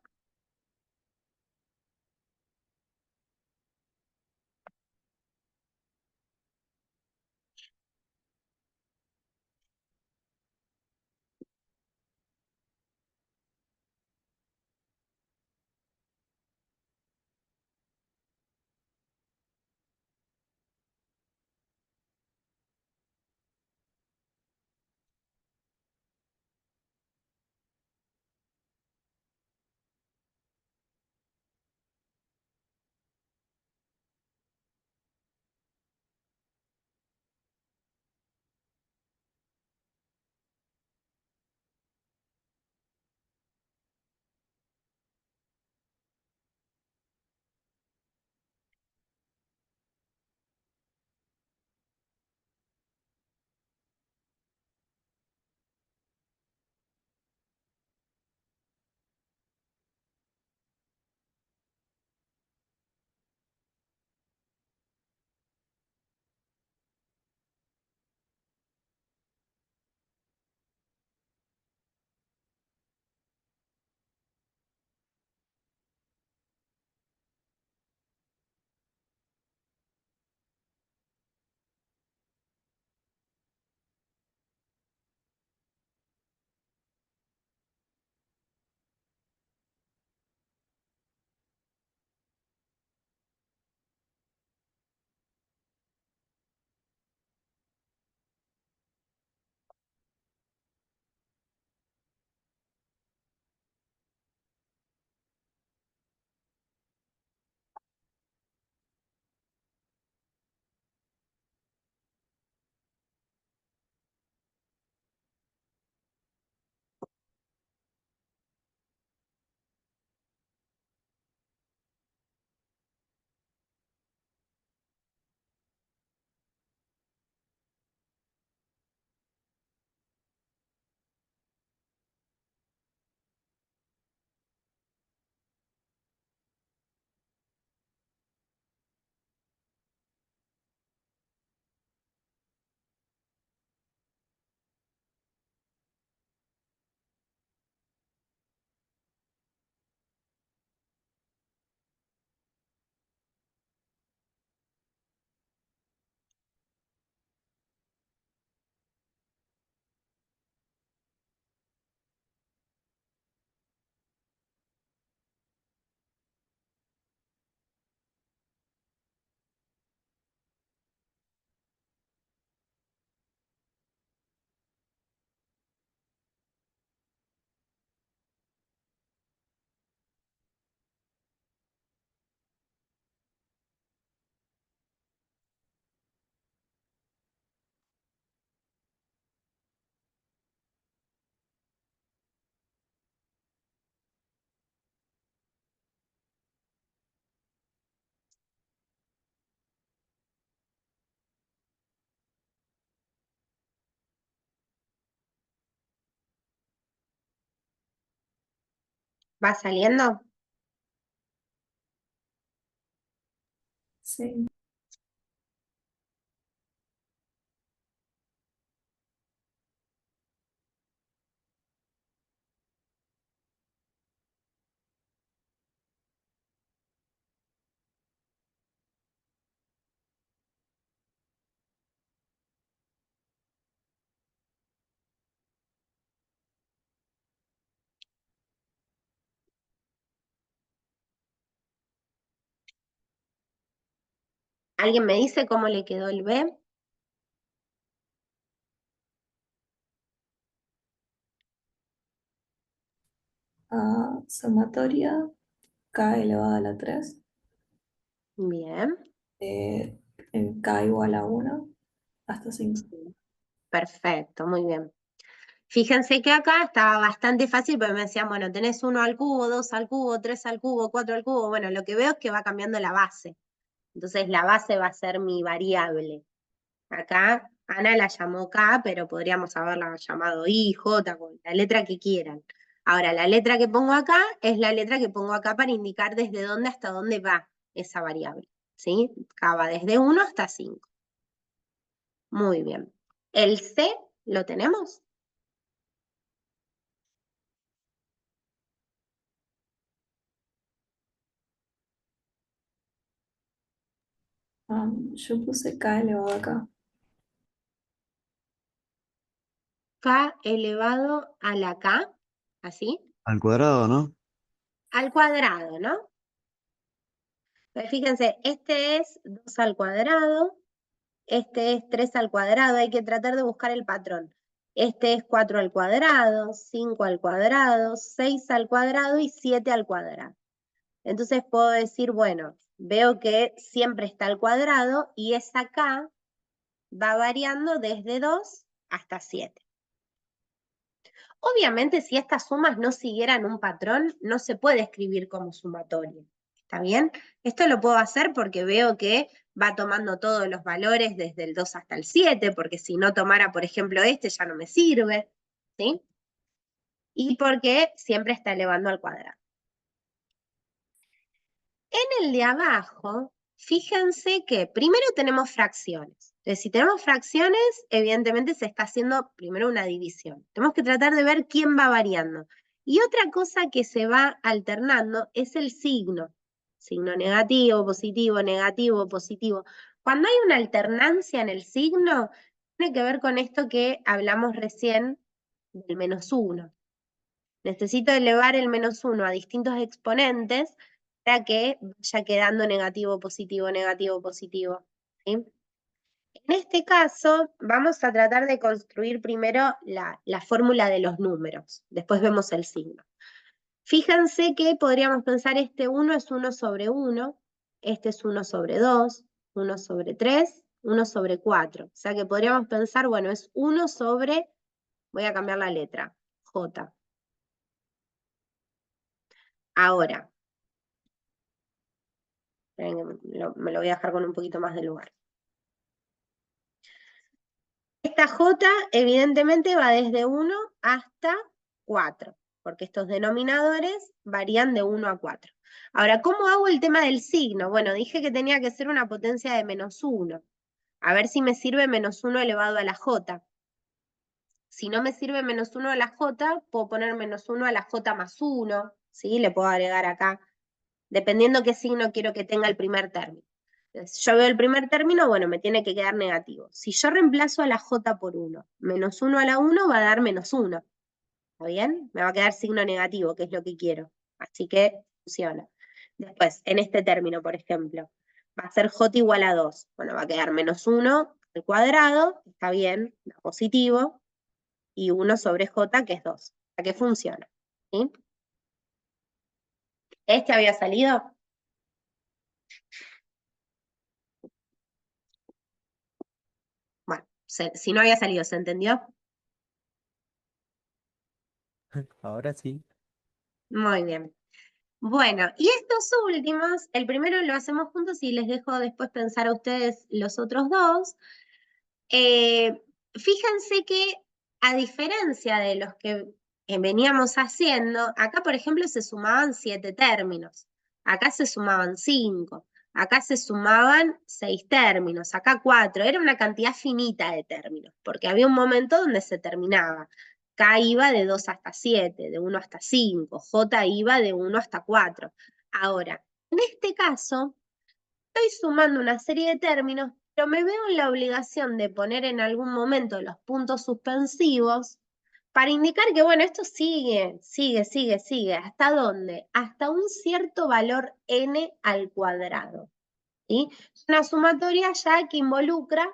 ¿Va saliendo? Sí. ¿Alguien me dice cómo le quedó el B? Sumatoria k elevado a la 3, Bien, en k igual a 1 hasta 5. perfecto, muy bien. Fíjense que acá estaba bastante fácil, porque me decían, bueno, tenés 1 al cubo, 2 al cubo, 3 al cubo, 4 al cubo. Bueno, lo que veo es que va cambiando la base. Entonces la base va a ser mi variable. Acá Ana la llamó K, pero podríamos haberla llamado I, J, con la letra que quieran. Ahora, la letra que pongo acá es la letra que pongo acá para indicar desde dónde hasta dónde va esa variable, ¿sí? K va desde 1 hasta 5. Muy bien. ¿El C lo tenemos? Yo puse K elevado acá. K elevado a la K, ¿así? Al cuadrado, ¿no? Al cuadrado, ¿no? Pues fíjense, este es 2 al cuadrado, este es 3 al cuadrado, hay que tratar de buscar el patrón. Este es 4 al cuadrado, 5 al cuadrado, 6 al cuadrado y 7 al cuadrado. Entonces puedo decir, bueno, veo que siempre está al cuadrado y esa K va variando desde 2 hasta 7. Obviamente, si estas sumas no siguieran un patrón, no se puede escribir como sumatoria. ¿Está bien? Esto lo puedo hacer porque veo que va tomando todos los valores desde el 2 hasta el 7, porque si no tomara, por ejemplo, este ya no me sirve, ¿sí? Y porque siempre está elevando al cuadrado. En el de abajo, fíjense que primero tenemos fracciones. Entonces, si tenemos fracciones, evidentemente se está haciendo primero una división. Tenemos que tratar de ver quién va variando. Y otra cosa que se va alternando es el signo. Signo negativo, positivo, positivo. Cuando hay una alternancia en el signo, tiene que ver con esto que hablamos recién del -1. Necesito elevar el -1 a distintos exponentes para que vaya quedando negativo, positivo, ¿sí? En este caso, vamos a tratar de construir primero la fórmula de los números, después vemos el signo. Fíjense que podríamos pensar este 1 es 1 sobre 1, este es 1 sobre 2, 1 sobre 3, 1 sobre 4. O sea que podríamos pensar, bueno, es 1 sobre, voy a cambiar la letra, J. Ahora, me lo voy a dejar con un poquito más de lugar. Esta J evidentemente va desde 1 hasta 4, porque estos denominadores varían de 1 a 4. Ahora, ¿cómo hago el tema del signo? Bueno, dije que tenía que ser una potencia de -1. A ver si me sirve -1 elevado a la J. Si no me sirve -1 a la J, puedo poner -1 a la J más 1, ¿sí? Le puedo agregar acá, dependiendo qué signo quiero que tenga el primer término. Entonces, yo veo el primer término, bueno, me tiene que quedar negativo. Si yo reemplazo a la J por 1, -1 a la 1 va a dar -1. ¿Está bien? Me va a quedar signo negativo, que es lo que quiero. Así que funciona. Después, en este término, por ejemplo, va a ser J igual a 2. Bueno, va a quedar -1 al cuadrado, está bien, da positivo, y 1 sobre J, que es 2. ¿A qué funciona? ¿Sí? ¿Este había salido? Bueno, si no había salido, ¿se entendió? Ahora sí. Muy bien. Bueno, y estos últimos, el primero lo hacemos juntos y les dejo después pensar a ustedes los otros dos. Fíjense que a diferencia de los que veníamos haciendo, acá por ejemplo se sumaban 7 términos, acá se sumaban 5, acá se sumaban 6 términos, acá 4, era una cantidad finita de términos, porque había un momento donde se terminaba. K iba de 2 hasta 7, de 1 hasta 5, J iba de 1 hasta 4. Ahora, en este caso, estoy sumando una serie de términos, pero me veo en la obligación de poner en algún momento los puntos suspensivos para indicar que, bueno, esto sigue. ¿Hasta dónde? Hasta un cierto valor n al cuadrado. ¿Sí? Es una sumatoria ya que involucra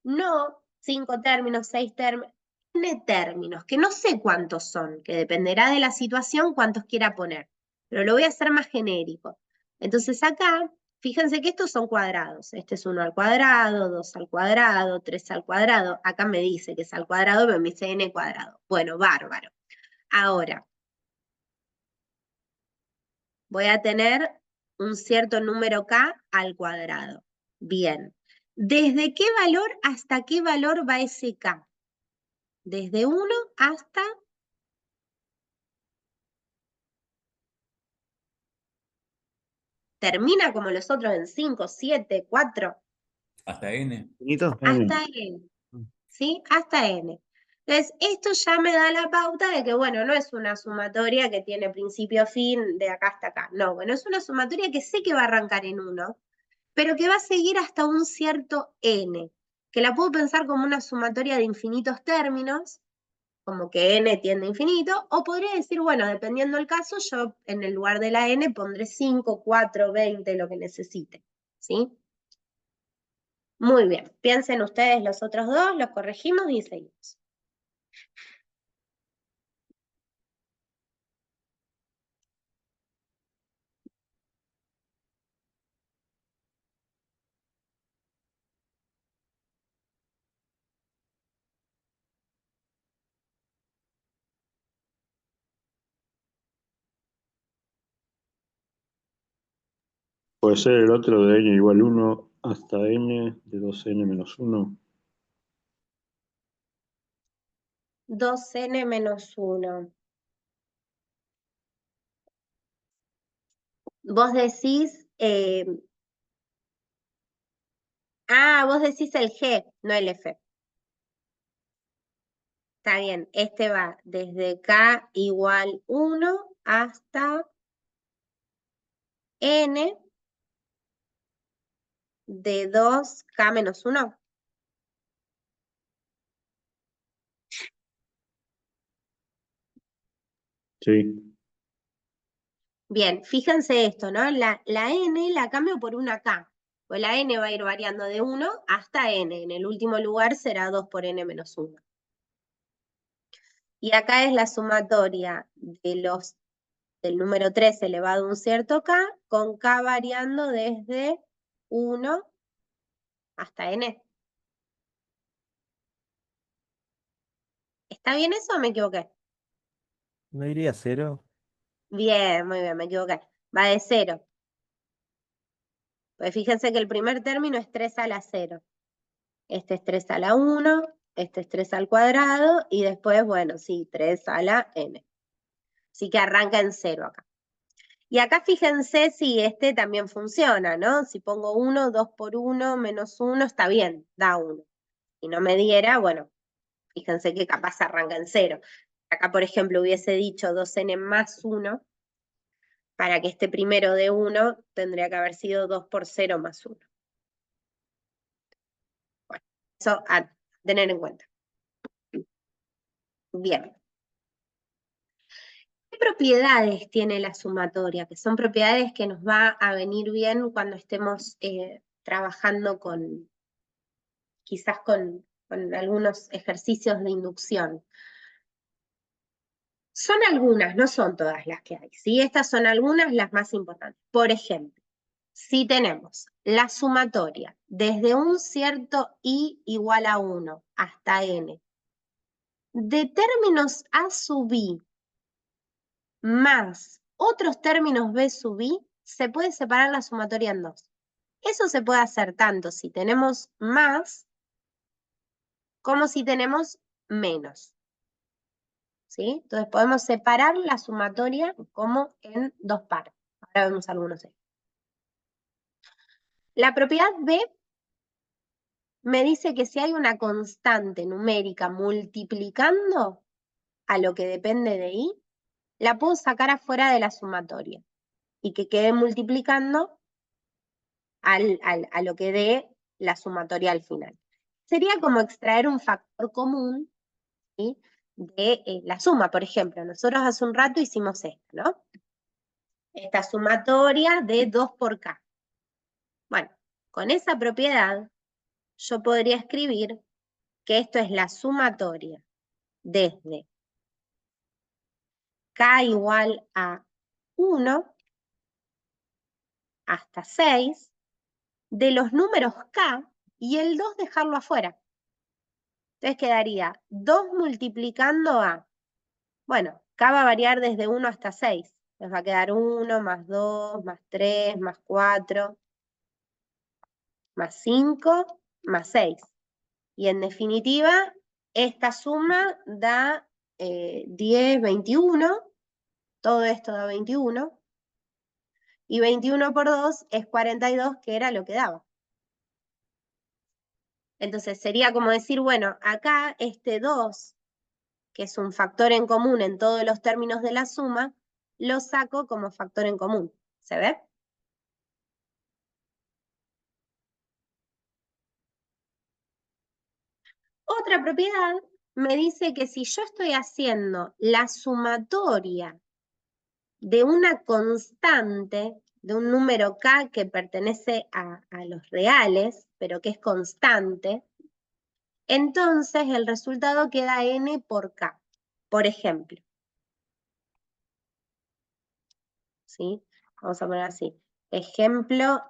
no 5 términos, 6 términos, n términos, que no sé cuántos son, que dependerá de la situación cuántos quiera poner, pero lo voy a hacer más genérico. Entonces acá, fíjense que estos son cuadrados. Este es 1 al cuadrado, 2 al cuadrado, 3 al cuadrado. Acá me dice que es al cuadrado, pero me dice n cuadrado. Bueno, bárbaro. Ahora, voy a tener un cierto número k al cuadrado. Bien. ¿Desde qué valor hasta qué valor va ese K? Desde 1 hasta... ¿Termina como los otros en 5, 7, 4? Hasta N. ¿Infinito? Hasta N. ¿Sí? Hasta N. Entonces, esto ya me da la pauta de que, bueno, no es una sumatoria que tiene principio-fin de acá hasta acá. No, bueno, es una sumatoria que sé que va a arrancar en 1, pero que va a seguir hasta un cierto N, que la puedo pensar como una sumatoria de infinitos términos, como que N tiende a infinito, o podría decir, bueno, dependiendo del caso, yo en el lugar de la N pondré 5, 4, 20, lo que necesite, ¿sí? Muy bien, piensen ustedes los otros dos, los corregimos y seguimos. Puede ser el otro de n igual 1 hasta n de 2n menos 1. 2n menos 1. Vos decís, vos decís el G, no el F. Está bien, este va desde K igual 1 hasta N de 2K menos 1. Sí, Bien, fíjense esto, ¿no? La N la cambio por una K. Pues la N va a ir variando de 1 hasta N. En el último lugar será 2 por N menos 1. Y acá es la sumatoria del número 3 elevado a un cierto K, con K variando desde 1 hasta N. ¿Está bien eso o me equivoqué? ¿No iría a 0? Bien, muy bien, me equivoqué. Va de 0. Pues fíjense que el primer término es 3 a la 0. Este es 3 a la 1, este es 3 al cuadrado, y después, bueno, sí, 3 a la n. Así que arranca en 0 acá. Y acá fíjense si este también funciona, ¿no? Si pongo 1, 2 por 1, menos 1, está bien, da 1. Si no me diera, bueno, fíjense que capaz arranca en 0. Acá, por ejemplo, hubiese dicho 2n más 1, para que este primero de 1 tendría que haber sido 2 por 0 más 1. Bueno, eso a tener en cuenta. Bien. ¿Qué propiedades tiene la sumatoria? Que son propiedades que nos va a venir bien cuando estemos trabajando quizás con algunos ejercicios de inducción. Son algunas, no son todas las que hay, ¿sí? Estas son algunas, las más importantes. Por ejemplo, si tenemos la sumatoria desde un cierto i igual a 1 hasta n, de términos a sub i más otros términos b sub i, se puede separar la sumatoria en dos. Eso se puede hacer tanto si tenemos más como si tenemos menos. ¿Sí? Entonces podemos separar la sumatoria como en dos partes. Ahora vemos algunos ejemplos. La propiedad B me dice que si hay una constante numérica multiplicando a lo que depende de i, la puedo sacar afuera de la sumatoria y que quede multiplicando a lo que dé la sumatoria al final. Sería como extraer un factor común, ¿sí?, de la suma. Por ejemplo, nosotros hace un rato hicimos esto, ¿no? Esta sumatoria de 2 por k. Bueno, con esa propiedad yo podría escribir que esto es la sumatoria desde k igual a 1 hasta 6 de los números k y el 2 dejarlo afuera. Entonces quedaría 2 multiplicando a, bueno, k va a variar desde 1 hasta 6. Nos va a quedar 1 más 2 más 3 más 4 más 5 más 6. Y en definitiva, esta suma da 10, 21. Todo esto da 21. Y 21 por 2 es 42, que era lo que daba. Entonces sería como decir, bueno, acá este 2, que es un factor en común en todos los términos de la suma, lo saco como factor en común. ¿Se ve? Otra propiedad me dice que si yo estoy haciendo la sumatoria de una constante, de un número k que pertenece a los reales, pero que es constante, entonces el resultado queda n por k. Por ejemplo, ¿sí? Vamos a poner así. Ejemplo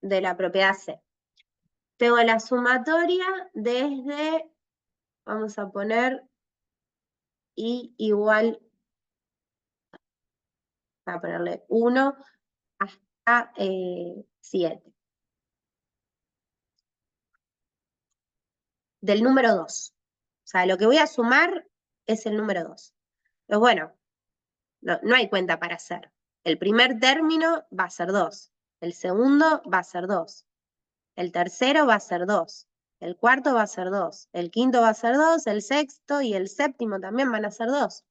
de la propiedad C. Tengo la sumatoria desde, vamos a poner, i igual, voy a ponerle 1 hasta 7. Del número 2. O sea, lo que voy a sumar es el número 2. Pues bueno, no hay cuenta para hacer. El primer término va a ser 2. El segundo va a ser 2. El tercero va a ser 2. El cuarto va a ser 2. El quinto va a ser 2. El sexto y el séptimo también van a ser 2.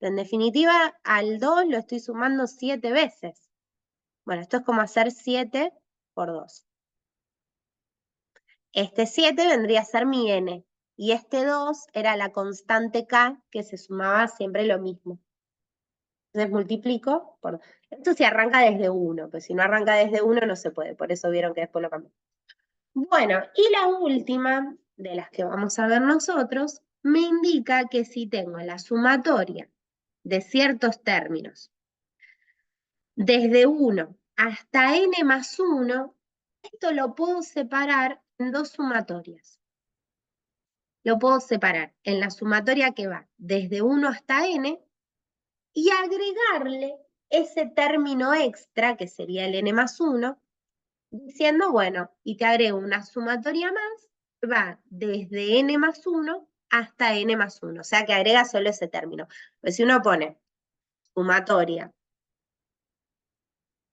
En definitiva, al 2 lo estoy sumando 7 veces. Bueno, esto es como hacer 7 por 2. Este 7 vendría a ser mi n. Y este 2 era la constante k que se sumaba siempre lo mismo. Entonces multiplico por... Esto se arranca desde 1, pues si no arranca desde 1 no se puede. Por eso vieron que después lo cambié. Bueno, y la última de las que vamos a ver nosotros me indica que si tengo la sumatoria de ciertos términos desde 1 hasta n más 1, esto lo puedo separar en dos sumatorias. Lo puedo separar en la sumatoria que va desde 1 hasta n y agregarle ese término extra, que sería el n más 1, diciendo, bueno, y te agrego una sumatoria más, va desde n más 1 hasta n más 1, o sea que agrega solo ese término. Pues si uno pone sumatoria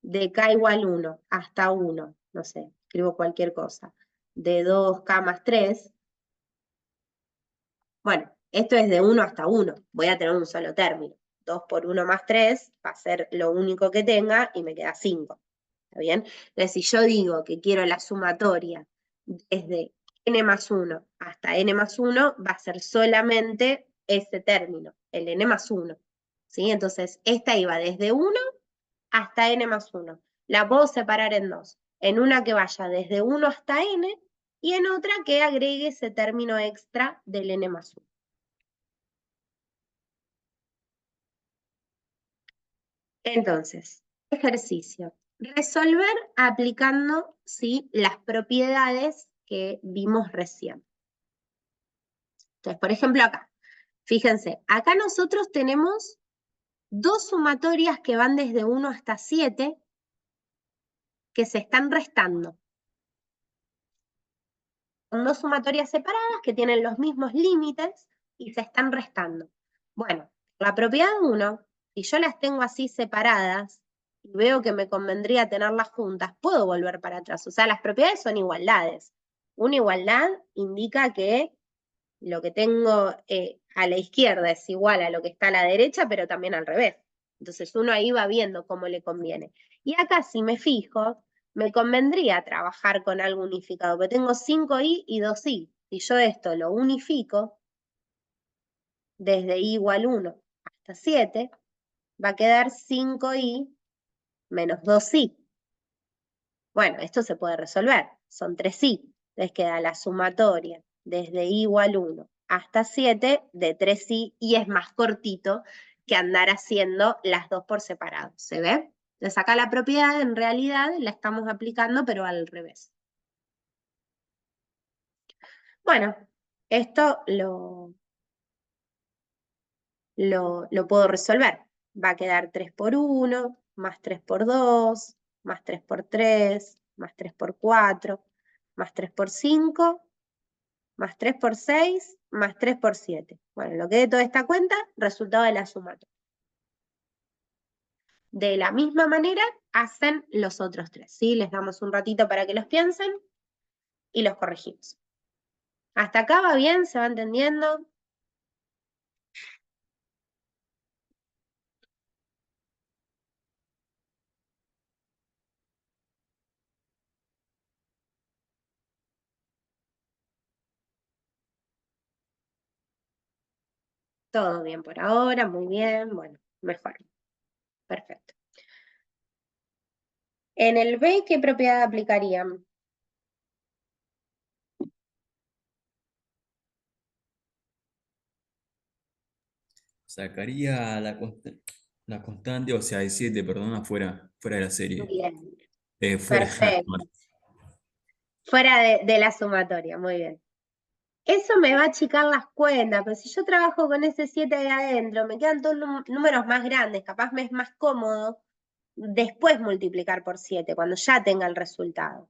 de k igual 1 hasta 1, no sé, escribo cualquier cosa, de 2k más 3, bueno, esto es de 1 hasta 1, voy a tener un solo término. 2 por 1 más 3 va a ser lo único que tenga y me queda 5. ¿Está bien? Entonces, si yo digo que quiero la sumatoria desde n más 1 hasta n más 1, va a ser solamente ese término, el n más 1. ¿Sí? Entonces, esta iba desde 1 hasta n más 1. La puedo separar en dos. En una que vaya desde 1 hasta n y en otra que agregue ese término extra del n más 1. Entonces, ejercicio. Resolver aplicando, ¿sí?, las propiedades que vimos recién. Entonces, por ejemplo, acá. Fíjense, acá nosotros tenemos dos sumatorias que van desde 1 hasta 7 que se están restando. Son dos sumatorias separadas que tienen los mismos límites y se están restando. Bueno, la propiedad 1, si yo las tengo así separadas y veo que me convendría tenerlas juntas, puedo volver para atrás. O sea, las propiedades son igualdades. Una igualdad indica que lo que tengo a la izquierda es igual a lo que está a la derecha, pero también al revés. Entonces uno ahí va viendo cómo le conviene. Y acá, si me fijo, me convendría trabajar con algo unificado, porque tengo 5i y 2i. Si yo esto lo unifico, desde i igual 1 hasta 7, va a quedar 5i menos 2i. Bueno, esto se puede resolver, son 3i. Entonces queda la sumatoria desde i igual 1 hasta 7 de 3i y es más cortito que andar haciendo las dos por separado. ¿Se ve? Entonces acá la propiedad en realidad la estamos aplicando pero al revés. Bueno, esto lo puedo resolver. Va a quedar 3 por 1, más 3 por 2, más 3 por 3, más 3 por 4. más 3 por 5, más 3 por 6, más 3 por 7. Bueno, lo que dé toda esta cuenta, resultado de la sumatoria. De la misma manera hacen los otros tres, ¿sí? Les damos un ratito para que los piensen y los corregimos. ¿Hasta acá va bien? ¿Se va entendiendo? Todo bien por ahora, muy bien, bueno, mejor. Perfecto. En el B, ¿qué propiedad aplicarían? Sacaría la constante, o sea, el 7, perdón, fuera de la serie. Bien, Fuera, perfecto. Fuera de la sumatoria, muy bien. Eso me va a achicar las cuentas, pero si yo trabajo con ese 7 ahí adentro, me quedan todos números más grandes, capaz me es más cómodo después multiplicar por 7, cuando ya tenga el resultado.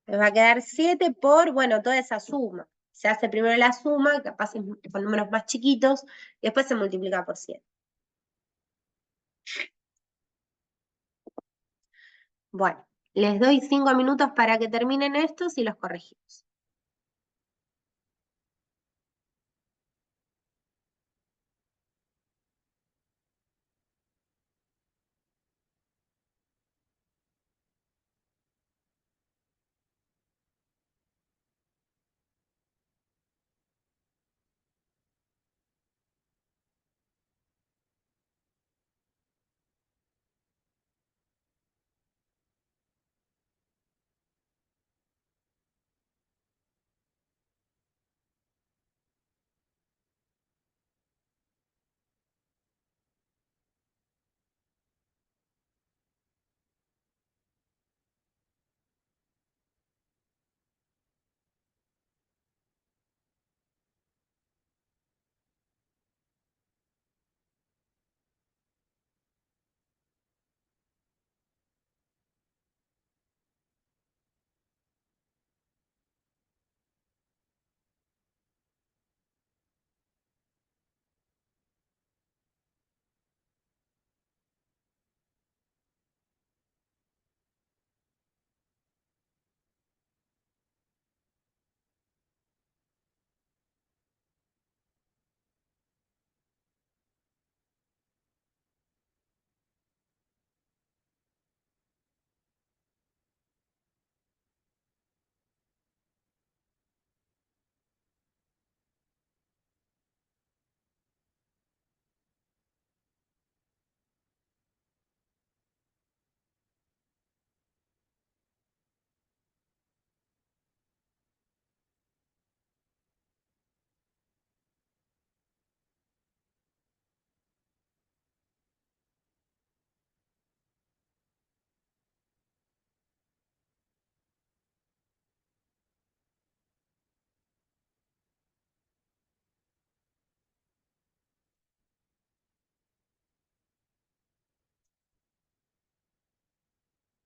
Me va a quedar 7 por, bueno, toda esa suma. Se hace primero la suma, capaz con números más chiquitos, y después se multiplica por 7. Bueno, les doy 5 minutos para que terminen estos y los corregimos.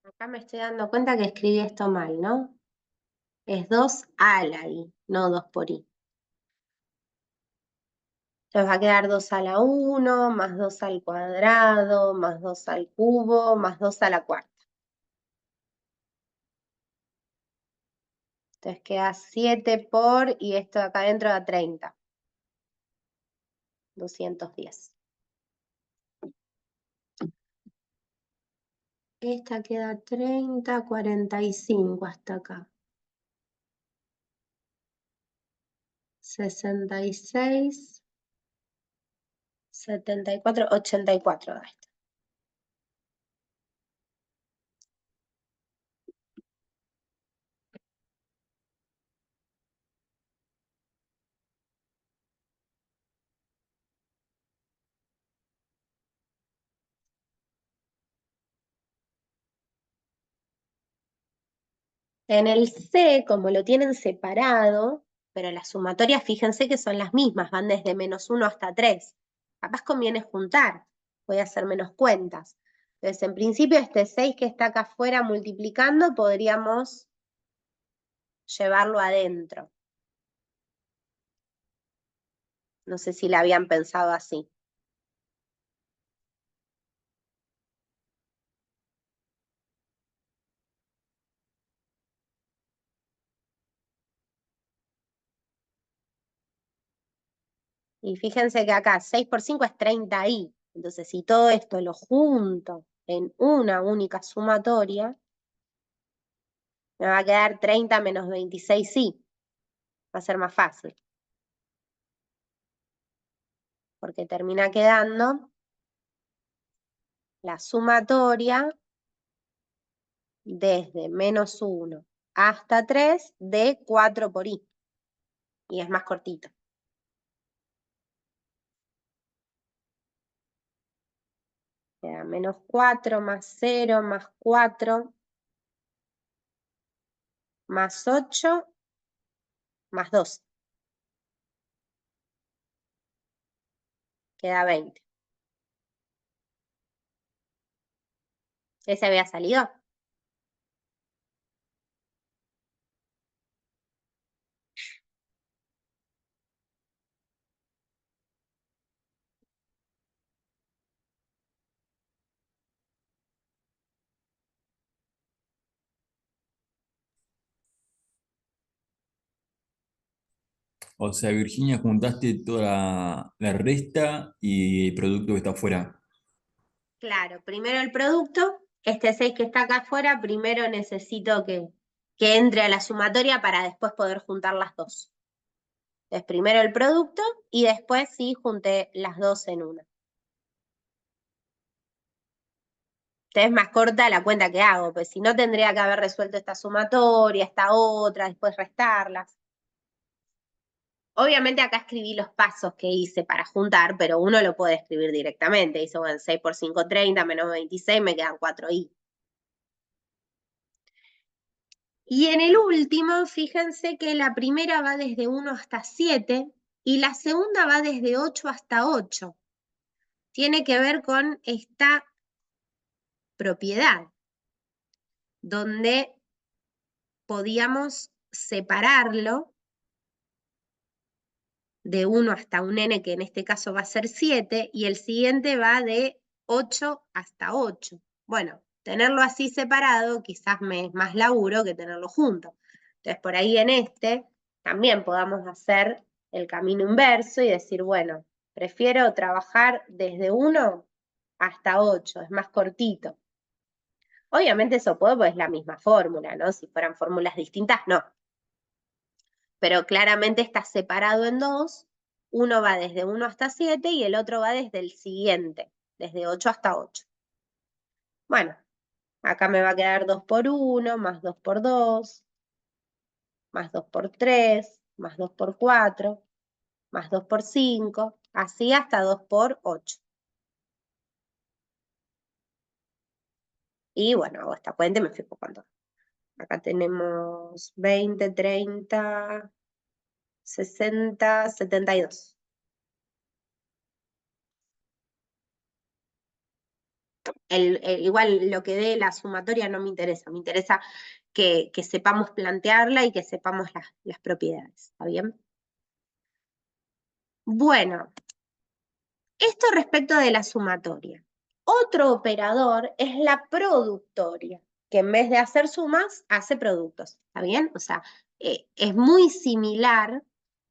Acá me estoy dando cuenta que escribí esto mal, ¿no? Es 2 a la i, no 2 por i. Entonces va a quedar 2 a la 1, más 2 al cuadrado, más 2 al cubo, más 2 a la cuarta. Entonces queda 7 por, y esto de acá adentro da 30. 210. Esta queda 30, 45 hasta acá. 66, 74, 84 da esto. En el C, como lo tienen separado, pero las sumatorias, fíjense que son las mismas, van desde -1 hasta 3. Capaz conviene juntar, voy a hacer menos cuentas. Entonces, en principio, este 6 que está acá afuera multiplicando, podríamos llevarlo adentro. No sé si la habían pensado así. Y fíjense que acá 6 por 5 es 30i. Entonces, si todo esto lo junto en una única sumatoria, me va a quedar 30 menos 26i. Va a ser más fácil. Porque termina quedando la sumatoria desde menos 1 hasta 3 de 4 por i. Y es más cortito. Queda menos 4 más 0 más 4 más 8 más 12. Queda 20. ¿Ese había salido? O sea, Virginia, juntaste toda la resta y el producto que está afuera. Claro, primero el producto. Este 6 que está acá afuera, primero necesito que entre a la sumatoria para después poder juntar las dos. Entonces, primero el producto y después sí junté las dos en una. Entonces, es más corta la cuenta que hago, pues si no tendría que haber resuelto esta sumatoria, esta otra, después restarlas. Obviamente acá escribí los pasos que hice para juntar, pero uno lo puede escribir directamente. Dice, bueno, 6 por 5, 30, menos 26, me quedan 4i. Y en el último, fíjense que la primera va desde 1 hasta 7 y la segunda va desde 8 hasta 8. Tiene que ver con esta propiedad, donde podíamos separarlo de 1 hasta un n, que en este caso va a ser 7, y el siguiente va de 8 hasta 8. Bueno, tenerlo así separado quizás me es más laburo que tenerlo junto. Entonces, por ahí en este también podamos hacer el camino inverso y decir, bueno, prefiero trabajar desde 1 hasta 8, es más cortito. Obviamente eso puedo, pues es la misma fórmula, ¿no? Si fueran fórmulas distintas, no. Pero claramente está separado en dos. Uno va desde 1 hasta 7 y el otro va desde el siguiente, desde 8 hasta 8. Bueno, acá me va a quedar 2 por 1, más 2 por 2, más 2 por 3, más 2 por 4, más 2 por 5, así hasta 2 por 8. Y bueno, hago esta cuenta y me fijo cuánto. Acá tenemos 20, 30, 60, 72. Igual lo que dé la sumatoria no me interesa que sepamos plantearla y que sepamos las propiedades, ¿está bien? Bueno, esto respecto de la sumatoria. Otro operador es la productoria, que en vez de hacer sumas, hace productos, ¿está bien? O sea, es muy similar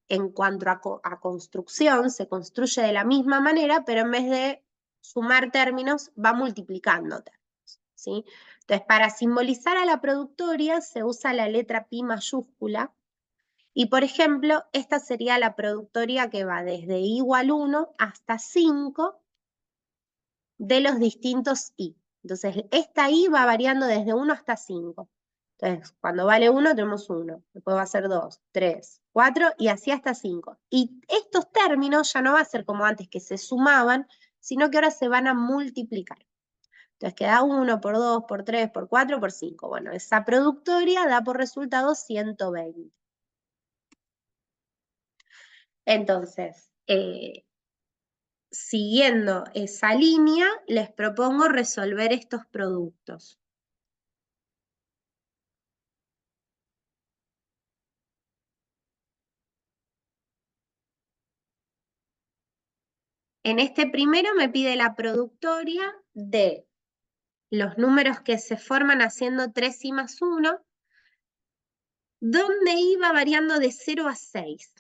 en cuanto a construcción, se construye de la misma manera, pero en vez de sumar términos, va multiplicando términos, ¿sí? Entonces, para simbolizar a la productoria se usa la letra pi mayúscula y, por ejemplo, esta sería la productoria que va desde i igual 1 hasta 5 de los distintos i. Entonces, esta i va variando desde 1 hasta 5. Entonces, cuando vale 1 tenemos 1, después va a ser 2, 3, 4 y así hasta 5. Y estos términos ya no va a ser como antes que se sumaban, sino que ahora se van a multiplicar. Entonces queda 1 por 2, por 3, por 4, por 5. Bueno, esa productoria da por resultado 120. Entonces, siguiendo esa línea, les propongo resolver estos productos. En este primero me pide la productoria de los números que se forman haciendo 3i más 1, donde iba variando de 0 a 6.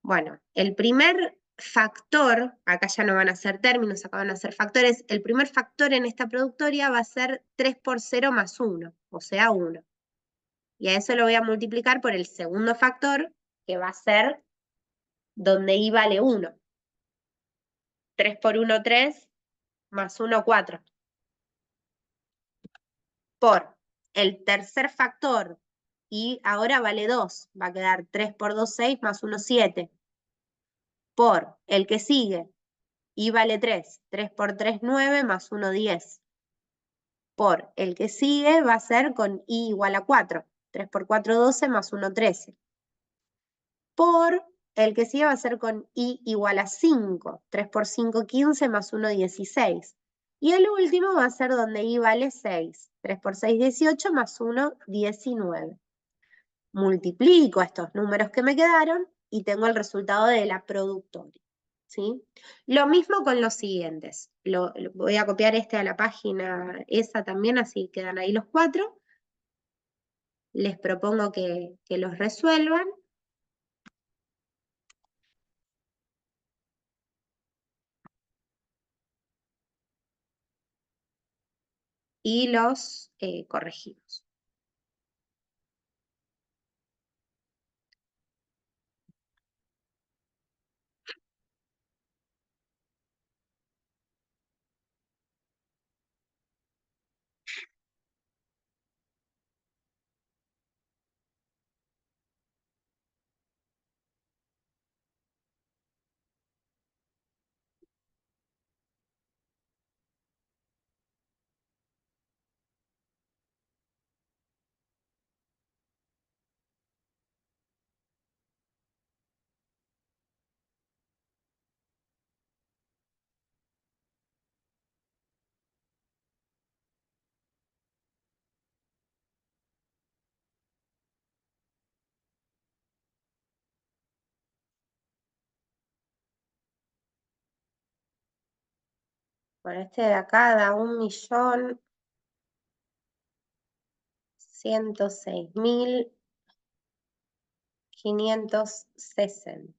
Bueno, el primer factor, acá ya no van a ser términos, acá van a ser factores, el primer factor en esta productoria va a ser 3 por 0 más 1, o sea 1. Y a eso lo voy a multiplicar por el segundo factor, que va a ser donde i vale 1. 3 por 1, 3, más 1, 4. Por el tercer factor, y ahora vale 2, va a quedar 3 por 2, 6, más 1, 7. Por el que sigue, i vale 3, 3 por 3, 9, más 1, 10. Por el que sigue va a ser con i igual a 4, 3 por 4, 12, más 1, 13. Por el que sigue va a ser con i igual a 5, 3 por 5, 15, más 1, 16. Y el último va a ser donde i vale 6, 3 por 6, 18, más 1, 19. Multiplico estos números que me quedaron y tengo el resultado de la productoria, ¿sí? Lo mismo con los siguientes. Voy a copiar este a la página esa también, así quedan ahí los 4. Les propongo que los resuelvan. Y los corregimos. Bueno, este de acá da 1.106.560.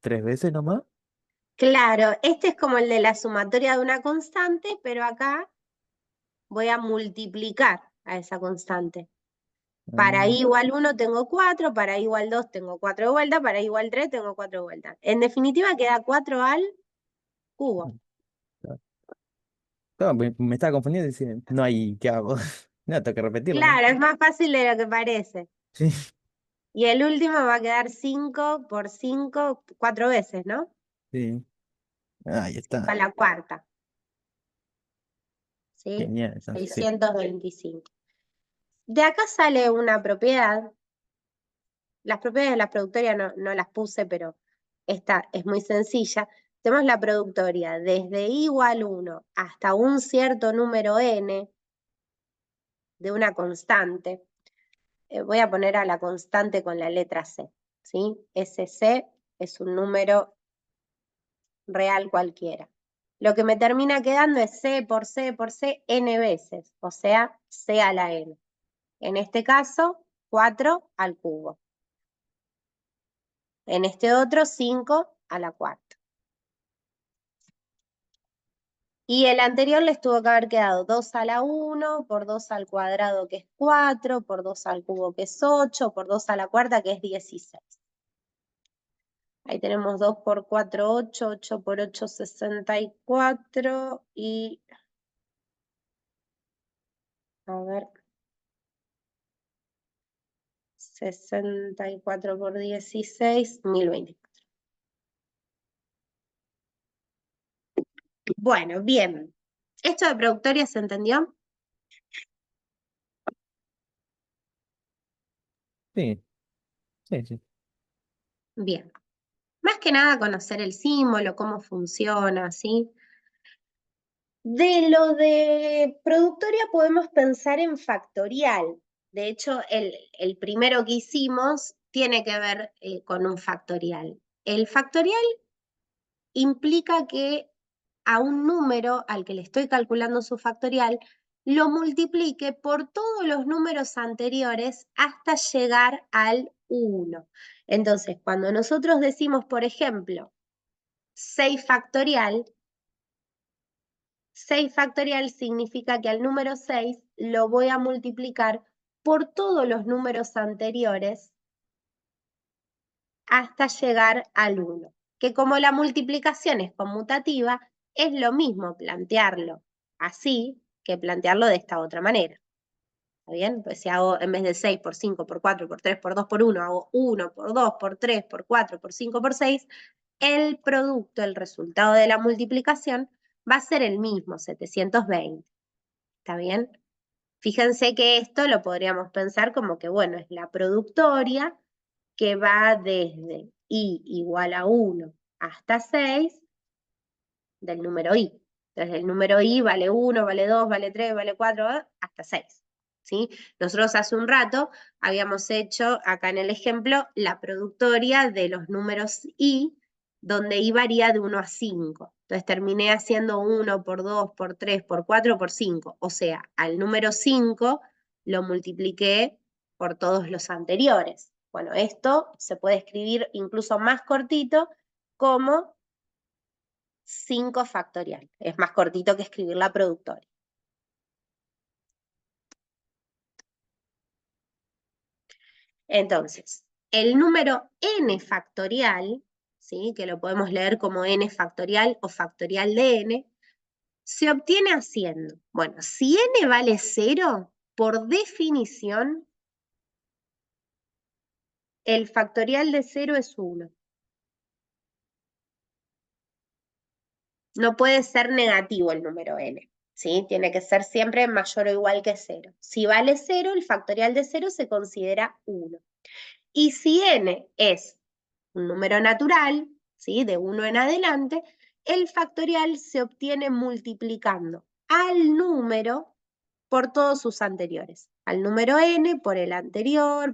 ¿Tres veces nomás? Claro, este es como el de la sumatoria de una constante, pero acá voy a multiplicar a esa constante. Para i Mm, igual 1 tengo 4, para i igual 2 tengo 4 de vuelta, para i igual 3 tengo 4 de vuelta. En definitiva queda 4 al cubo. claro, me estaba confundiendo y decía, no hay, ¿qué hago? No, tengo que repetirlo, ¿no? Claro, es más fácil de lo que parece. Sí, Y el último va a quedar 5 por 5, 4 veces, ¿no? sí. Ahí A está. la cuarta, ¿sí? Genial, entonces, sí. 625. De acá sale una propiedad. Las propiedades de la productoria no las puse, pero esta es muy sencilla. Tenemos la productoria desde i igual 1 hasta un cierto número n de una constante. Voy a poner a la constante con la letra C, ¿sí? Ese C es un número real cualquiera. lo que me termina quedando es C por C por C n veces, o sea, C a la n. En este caso, 4 al cubo. En este otro, 5 a la cuarta. Y el anterior les tuvo que haber quedado 2 a la 1, por 2 al cuadrado, que es 4, por 2 al cubo, que es 8, por 2 a la cuarta, que es 16. Ahí tenemos 2 por 4, 8, 8 por 8, 64, y... a ver... 64 por 16, 1024. Bueno, bien. ¿Esto de productoria se entendió? Sí, sí, sí. Bien. Más que nada conocer el símbolo, cómo funciona, ¿sí? De lo de productoria podemos pensar en factorial. De hecho, el primero que hicimos tiene que ver con un factorial. El factorial implica que a un número al que le estoy calculando su factorial, lo multiplique por todos los números anteriores hasta llegar al 1. Entonces, cuando nosotros decimos, por ejemplo, 6 factorial significa que al número 6 lo voy a multiplicar por todos los números anteriores hasta llegar al 1. Que como la multiplicación es conmutativa, es lo mismo plantearlo así que plantearlo de esta otra manera. ¿Está bien? Pues si hago en vez de 6 por 5, por 4, por 3, por 2, por 1, hago 1 por 2, por 3, por 4, por 5, por 6, el producto, el resultado de la multiplicación va a ser el mismo, 720. ¿Está bien? Fíjense que esto lo podríamos pensar como que, bueno, es la productoria que va desde i igual a 1 hasta 6 del número i. Entonces el número i vale 1, vale 2, vale 3, vale 4, hasta 6. ¿Sí? Nosotros hace un rato habíamos hecho acá en el ejemplo la productoria de los números i, donde i varía de 1 a 5. Entonces terminé haciendo 1 por 2, por 3, por 4, por 5. O sea, al número 5 lo multipliqué por todos los anteriores. Bueno, esto se puede escribir incluso más cortito como 5 factorial. Es más cortito que escribir la productoria. Entonces, el número n factorial, ¿sí? Que lo podemos leer como n factorial o factorial de n, se obtiene haciendo, bueno, si n vale 0, por definición, el factorial de 0 es 1. No puede ser negativo el número n, ¿sí? Tiene que ser siempre mayor o igual que 0. Si vale 0, el factorial de 0 se considera 1. Y si n es un número natural, ¿sí? De 1 en adelante, el factorial se obtiene multiplicando al número por todos sus anteriores. Al número n por el anterior,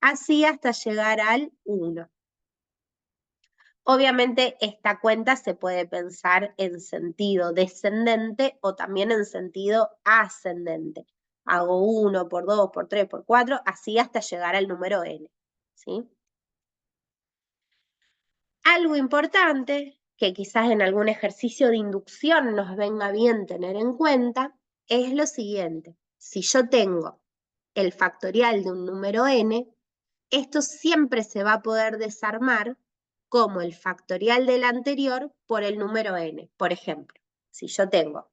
así hasta llegar al 1. Obviamente esta cuenta se puede pensar en sentido descendente o también en sentido ascendente. Hago 1 por 2, por 3, por 4, así hasta llegar al número n. ¿Sí? Algo importante, que quizás en algún ejercicio de inducción nos venga bien tener en cuenta, es lo siguiente. Si yo tengo el factorial de un número n, esto siempre se va a poder desarmar como el factorial del anterior por el número n. Por ejemplo, si yo tengo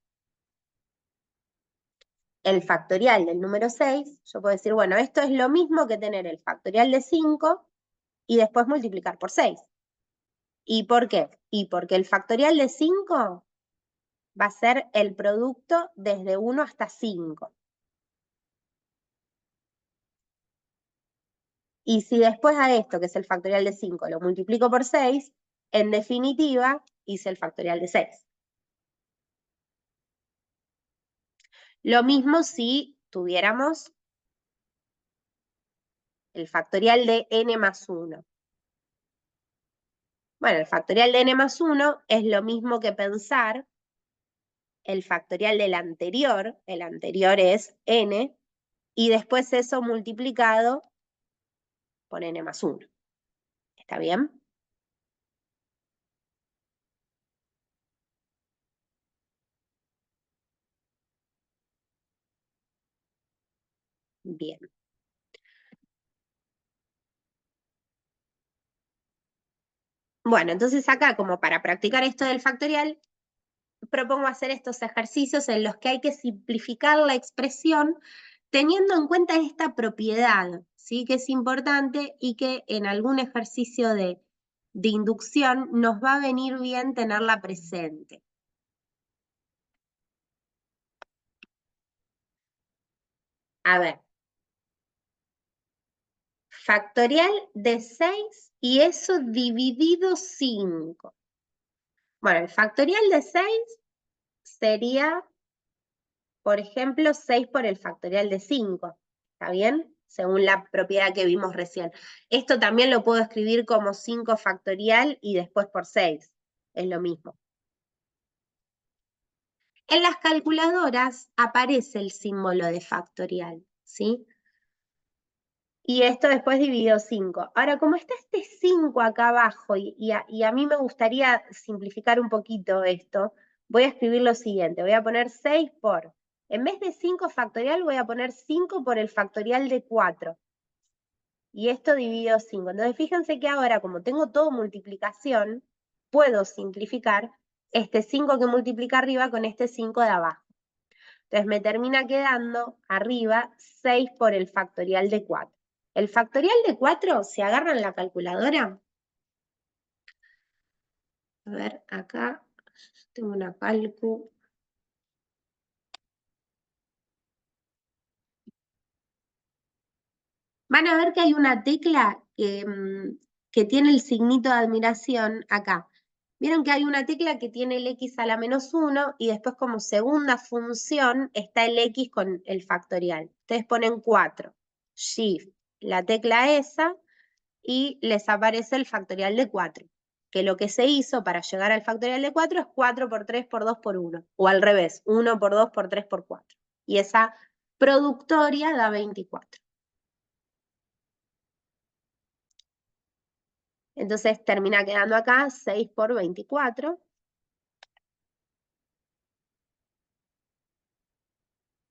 el factorial del número 6, yo puedo decir, bueno, esto es lo mismo que tener el factorial de 5 y después multiplicar por 6. ¿Y por qué? Y porque el factorial de 5 va a ser el producto desde 1 hasta 5. Y si después a esto, que es el factorial de 5, lo multiplico por 6, en definitiva, hice el factorial de 6. Lo mismo si tuviéramos el factorial de n más 1. Bueno, el factorial de n más 1 es lo mismo que pensar el factorial del anterior, el anterior es n, y después eso multiplicado por n más 1. ¿Está bien? Bien. Bueno, entonces acá, como para practicar esto del factorial, propongo hacer estos ejercicios en los que hay que simplificar la expresión teniendo en cuenta esta propiedad, ¿sí? Que es importante y que en algún ejercicio de inducción nos va a venir bien tenerla presente. A ver. Factorial de 6 y eso dividido 5. Bueno, el factorial de 6 sería, por ejemplo, 6 por el factorial de 5. ¿Está bien? Según la propiedad que vimos recién. Esto también lo puedo escribir como 5 factorial y después por 6. Es lo mismo. En las calculadoras aparece el símbolo de factorial, ¿sí? Y esto después dividido 5. Ahora, como está este 5 acá abajo, y a mí me gustaría simplificar un poquito esto, voy a escribir lo siguiente. Voy a poner 6 por, en vez de 5 factorial, voy a poner 5 por el factorial de 4. Y esto dividido 5. Entonces, fíjense que ahora, como tengo todo multiplicación, puedo simplificar este 5 que multiplica arriba con este 5 de abajo. Entonces, me termina quedando arriba 6 por el factorial de 4. El factorial de 4, si agarran la calculadora, a ver, acá tengo una calcu. Van a ver que hay una tecla que tiene el signito de admiración acá. Vieron que hay una tecla que tiene el x a la menos 1 y después como segunda función está el x con el factorial. Ustedes ponen 4, shift, la tecla esa, y les aparece el factorial de 4, que lo que se hizo para llegar al factorial de 4 es 4 por 3 por 2 por 1, o al revés, 1 por 2 por 3 por 4. Y esa productoria da 24. Entonces termina quedando acá 6 por 24.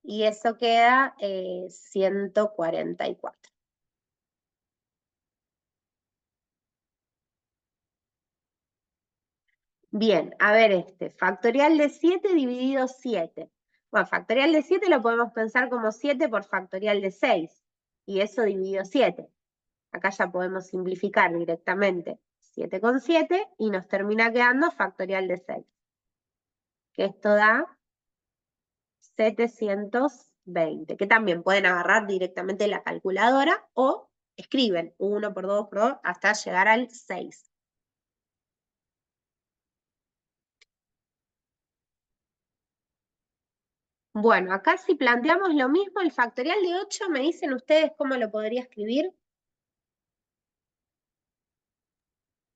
Y eso queda 144. Bien, a ver factorial de 7 dividido 7. Bueno, factorial de 7 lo podemos pensar como 7 por factorial de 6. Y eso dividido 7. Acá ya podemos simplificar directamente 7 con 7 y nos termina quedando factorial de 6. Que esto da 720, que también pueden agarrar directamente la calculadora o escriben 1 por 2 por 2 hasta llegar al 6. Bueno, acá si planteamos lo mismo, el factorial de 8, ¿me dicen ustedes cómo lo podría escribir?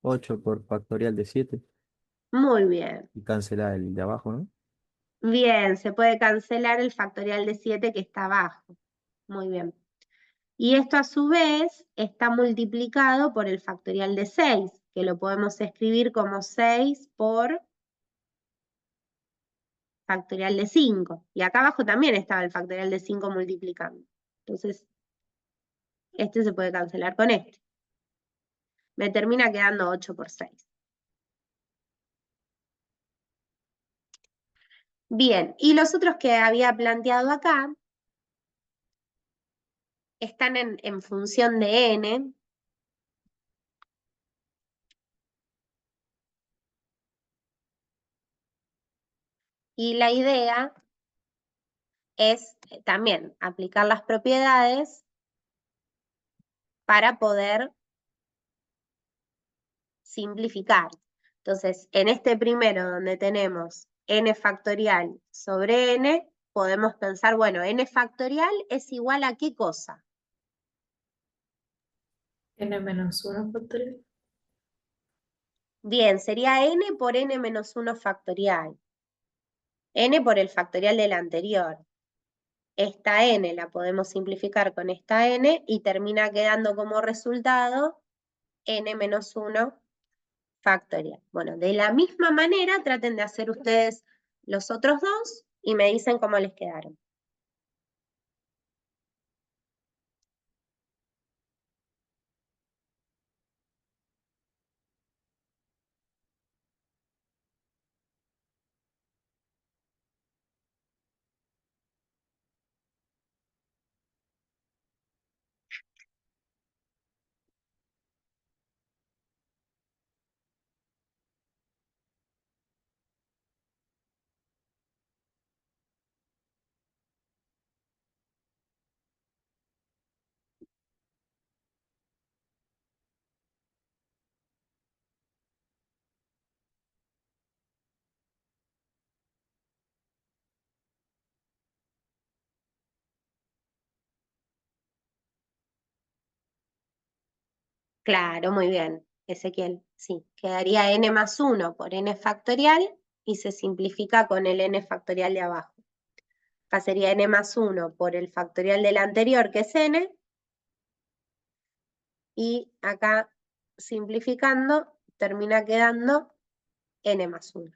8 por factorial de 7 Muy bien. y cancelar el de abajo, ¿no? Bien, se puede cancelar el factorial de 7 que está abajo. Muy bien. Y esto a su vez está multiplicado por el factorial de 6, que lo podemos escribir como 6 por factorial de 5. Y acá abajo también estaba el factorial de 5 multiplicando. Entonces, este se puede cancelar con este. Me termina quedando 8 por 6. Bien, y los otros que había planteado acá están en función de n. Y la idea es también aplicar las propiedades para poder simplificar. Entonces, en este primero donde tenemos n factorial sobre n, podemos pensar, bueno, n factorial es igual a ¿qué cosa? N menos 1 factorial. Bien, sería n por n menos 1 factorial. N por el factorial del anterior. Esta n la podemos simplificar con esta n y termina quedando como resultado n menos 1 factorial. Bueno, de la misma manera traten de hacer ustedes los otros dos y me dicen cómo les quedaron. Claro, muy bien, Ezequiel. Sí, quedaría n más 1 por n factorial y se simplifica con el n factorial de abajo. Acá sería n más 1 por el factorial del anterior, que es n, y acá simplificando termina quedando n más 1.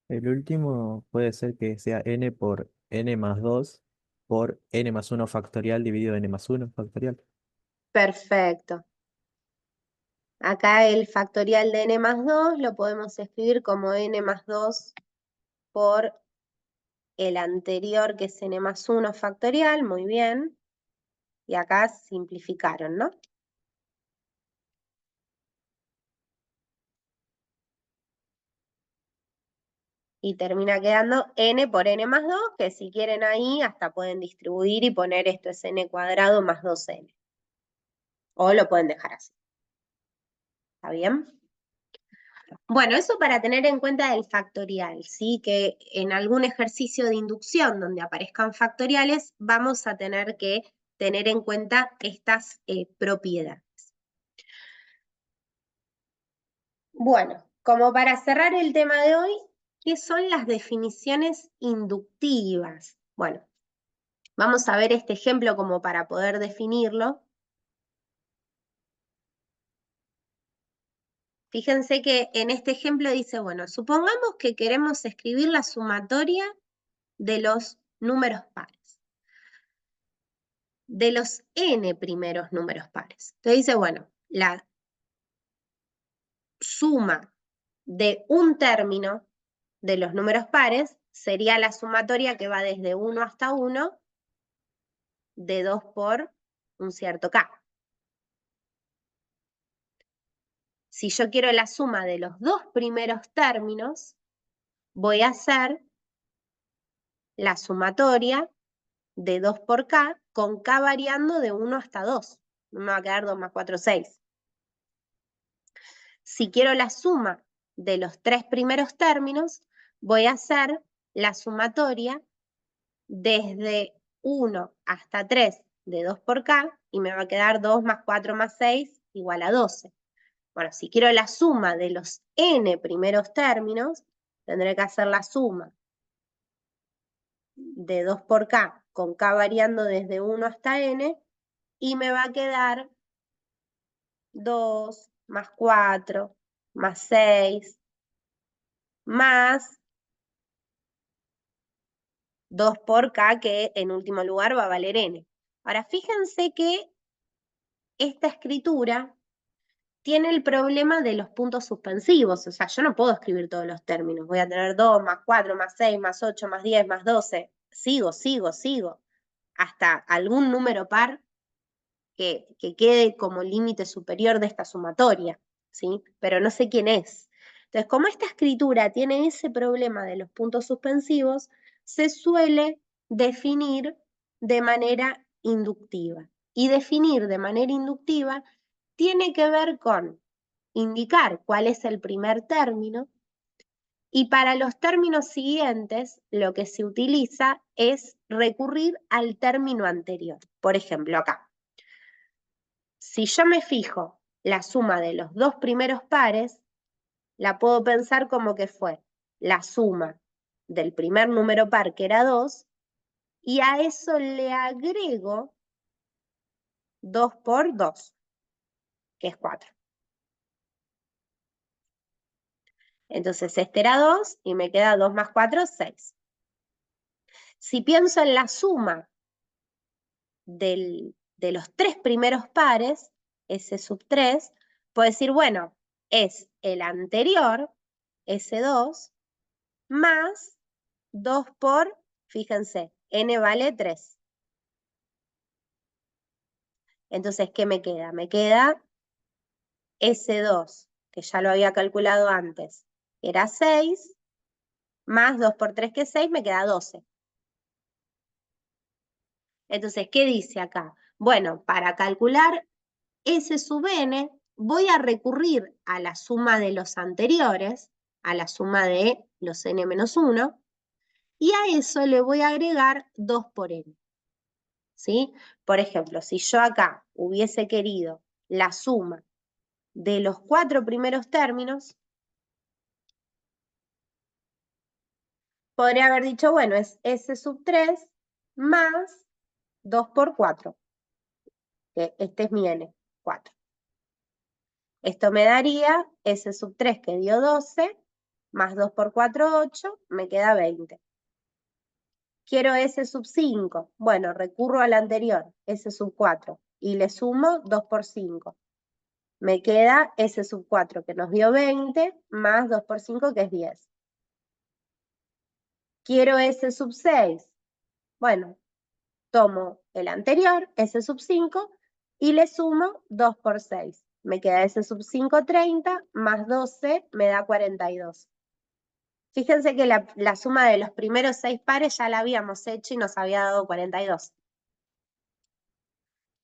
El último puede ser que sea n por n más 2 por n más 1 factorial dividido n más 1 factorial. Perfecto. Acá el factorial de n más 2 lo podemos escribir como n más 2 por el anterior, que es n más 1 factorial, muy bien. Y acá simplificaron, ¿no? Y termina quedando n por n más 2, que si quieren ahí hasta pueden distribuir y poner esto es n cuadrado más 2n. O lo pueden dejar así. ¿Está bien? Bueno, eso para tener en cuenta del factorial, ¿sí? Que en algún ejercicio de inducción donde aparezcan factoriales, vamos a tener que tener en cuenta estas propiedades. Bueno, como para cerrar el tema de hoy, ¿qué son las definiciones inductivas? Bueno, vamos a ver este ejemplo como para poder definirlo. Fíjense que en este ejemplo dice, bueno, supongamos que queremos escribir la sumatoria de los números pares, de los n primeros números pares. Entonces dice, bueno, la suma de un término de los números pares sería la sumatoria que va desde 1 hasta 1 de 2 por un cierto k. Si yo quiero la suma de los dos primeros términos, voy a hacer la sumatoria de 2 por k, con k variando de 1 hasta 2. Me va a quedar 2 más 4, 6. Si quiero la suma de los tres primeros términos, voy a hacer la sumatoria desde 1 hasta 3 de 2 por k, y me va a quedar 2 más 4 más 6 igual a 12. Bueno, si quiero la suma de los n primeros términos, tendré que hacer la suma de 2 por k, con k variando desde 1 hasta n, y me va a quedar 2 más 4 más 6 más 2 por k, que en último lugar va a valer n. Ahora, fíjense que esta escritura tiene el problema de los puntos suspensivos. O sea, yo no puedo escribir todos los términos. Voy a tener 2, más 4, más 6, más 8, más 10, más 12. Sigo. Hasta algún número par que quede como límite superior de esta sumatoria, ¿sí? Pero no sé quién es. Entonces, como esta escritura tiene ese problema de los puntos suspensivos, se suele definir de manera inductiva. Y definir de manera inductiva tiene que ver con indicar cuál es el primer término, y para los términos siguientes lo que se utiliza es recurrir al término anterior. Por ejemplo, acá. Si yo me fijo la suma de los dos primeros pares, la puedo pensar como que fue la suma del primer número par, que era 2, y a eso le agrego 2 por 2, que es 4. Entonces este era 2 y me queda 2 más 4, 6. Si pienso en la suma de los tres primeros pares, S sub 3, puedo decir, bueno, es el anterior, S2, más 2 por, fíjense, n vale 3. Entonces, ¿qué me queda? Me queda S2, que ya lo había calculado antes, era 6, más 2 por 3, que es 6, me queda 12. Entonces, ¿qué dice acá? Bueno, para calcular S sub n, voy a recurrir a la suma de los anteriores, a la suma de los n menos 1, y a eso le voy a agregar 2 por n. ¿Sí? Por ejemplo, si yo acá hubiese querido la suma de los 4 primeros términos, podría haber dicho, bueno, es S sub 3 más 2 por 4, que este es mi n, 4. Esto me daría S sub 3, que dio 12, más 2 por 4, 8, me queda 20. Quiero S sub 5, bueno, recurro al anterior, S sub 4, y le sumo 2 por 5. Me queda S sub 4, que nos dio 20, más 2 por 5, que es 10. Quiero S sub 6. Bueno, tomo el anterior, S sub 5, y le sumo 2 por 6. Me queda S sub 5, 30, más 12, me da 42. Fíjense que la suma de los primeros 6 pares ya la habíamos hecho y nos había dado 42.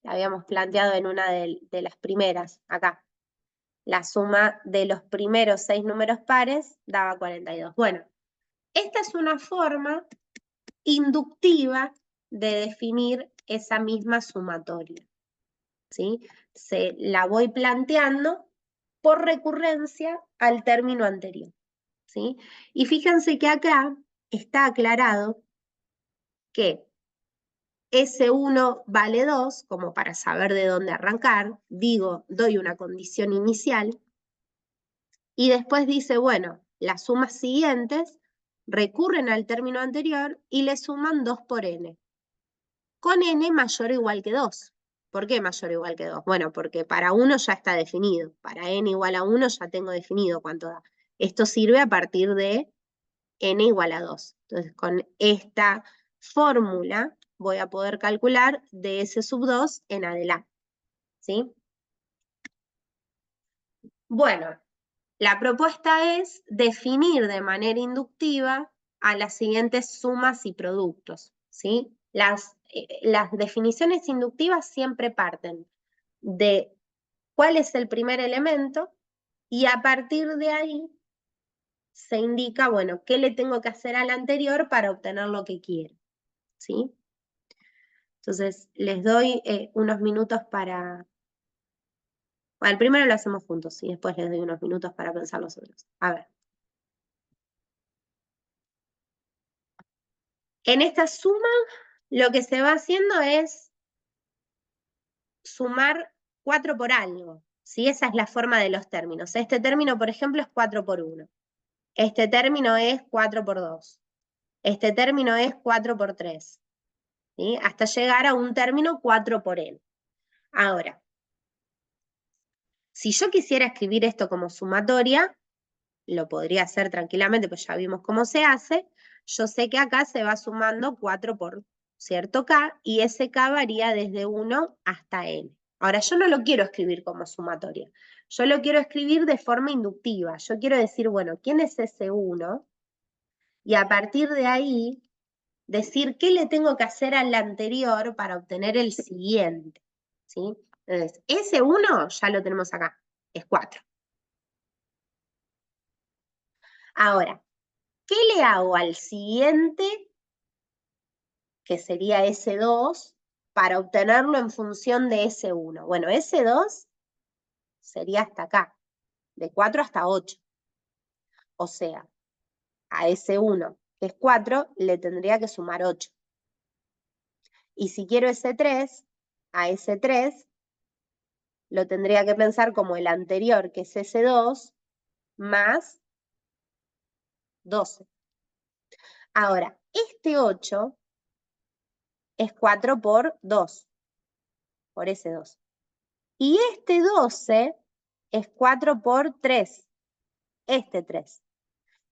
La habíamos planteado en una de las primeras, acá. La suma de los primeros 6 números pares daba 42. Bueno, esta es una forma inductiva de definir esa misma sumatoria, ¿sí? La voy planteando por recurrencia al término anterior, ¿sí? Y fíjense que acá está aclarado que S1 vale 2, como para saber de dónde arrancar, digo, doy una condición inicial, y después dice, bueno, las sumas siguientes recurren al término anterior y le suman 2 por n, con n mayor o igual que 2. ¿Por qué mayor o igual que 2? Bueno, porque para 1 ya está definido, para n igual a 1 ya tengo definido cuánto da. Esto sirve a partir de n igual a 2. Entonces, con esta fórmula voy a poder calcular de S sub 2 en adelante, ¿sí? Bueno, la propuesta es definir de manera inductiva a las siguientes sumas y productos, ¿sí? Las definiciones inductivas siempre parten de cuál es el primer elemento y a partir de ahí se indica, bueno, qué le tengo que hacer al anterior para obtener lo que quiero, ¿sí? Entonces, les doy unos minutos para... Bueno, primero lo hacemos juntos y después les doy unos minutos para pensar los otros. A ver. En esta suma, lo que se va haciendo es sumar 4 por algo, ¿sí? Esa es la forma de los términos. Este término, por ejemplo, es 4 por 1. Este término es 4 por 2. Este término es 4 por 3. ¿Sí? Hasta llegar a un término 4 por n. Ahora, Si yo quisiera escribir esto como sumatoria, lo podría hacer tranquilamente, pues ya vimos cómo se hace. Yo sé que acá se va sumando 4 por cierto K, y ese K varía desde 1 hasta N. Ahora, yo no lo quiero escribir como sumatoria. Yo lo quiero escribir de forma inductiva. Yo quiero decir, bueno, ¿quién es ese 1? Y a partir de ahí, decir qué le tengo que hacer al anterior para obtener el siguiente. ¿Sí? Entonces, ese 1 ya lo tenemos acá, es 4. Ahora, ¿qué le hago al siguiente, que sería ese 2, para obtenerlo en función de ese 1? Bueno, ese 2 sería hasta acá, de 4 hasta 8. O sea, a ese 1, que es 4, le tendría que sumar 8. Y si quiero ese 3, a ese 3 lo tendría que pensar como el anterior, que es ese 2, más 12. Ahora, este 8 es 4 por 2, por ese 2. Y este 12 es 4 por 3, este 3.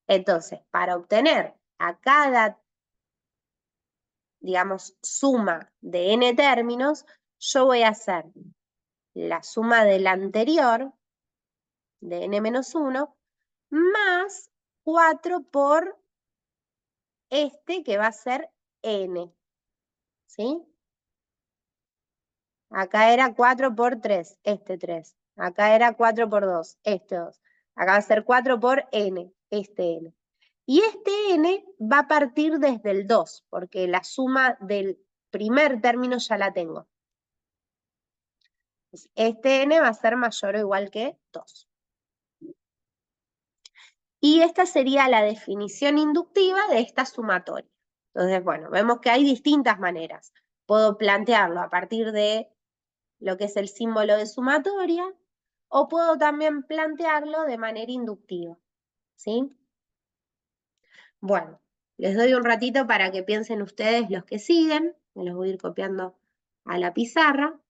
Entonces, para obtener a cada, digamos, suma de n términos, yo voy a hacer la suma del anterior, de n-1, más 4 por este, que va a ser n. ¿Sí? Acá era 4 por 3, este 3. Acá era 4 por 2, este 2. Acá va a ser 4 por n, este n. Y este n va a partir desde el 2, porque la suma del primer término ya la tengo. Este n va a ser mayor o igual que 2. Y esta sería la definición inductiva de esta sumatoria. Entonces, bueno, vemos que hay distintas maneras. Puedo plantearlo a partir de lo que es el símbolo de sumatoria, o puedo también plantearlo de manera inductiva. ¿Sí? Bueno, les doy un ratito para que piensen ustedes los que siguen. Me los voy a ir copiando a la pizarra.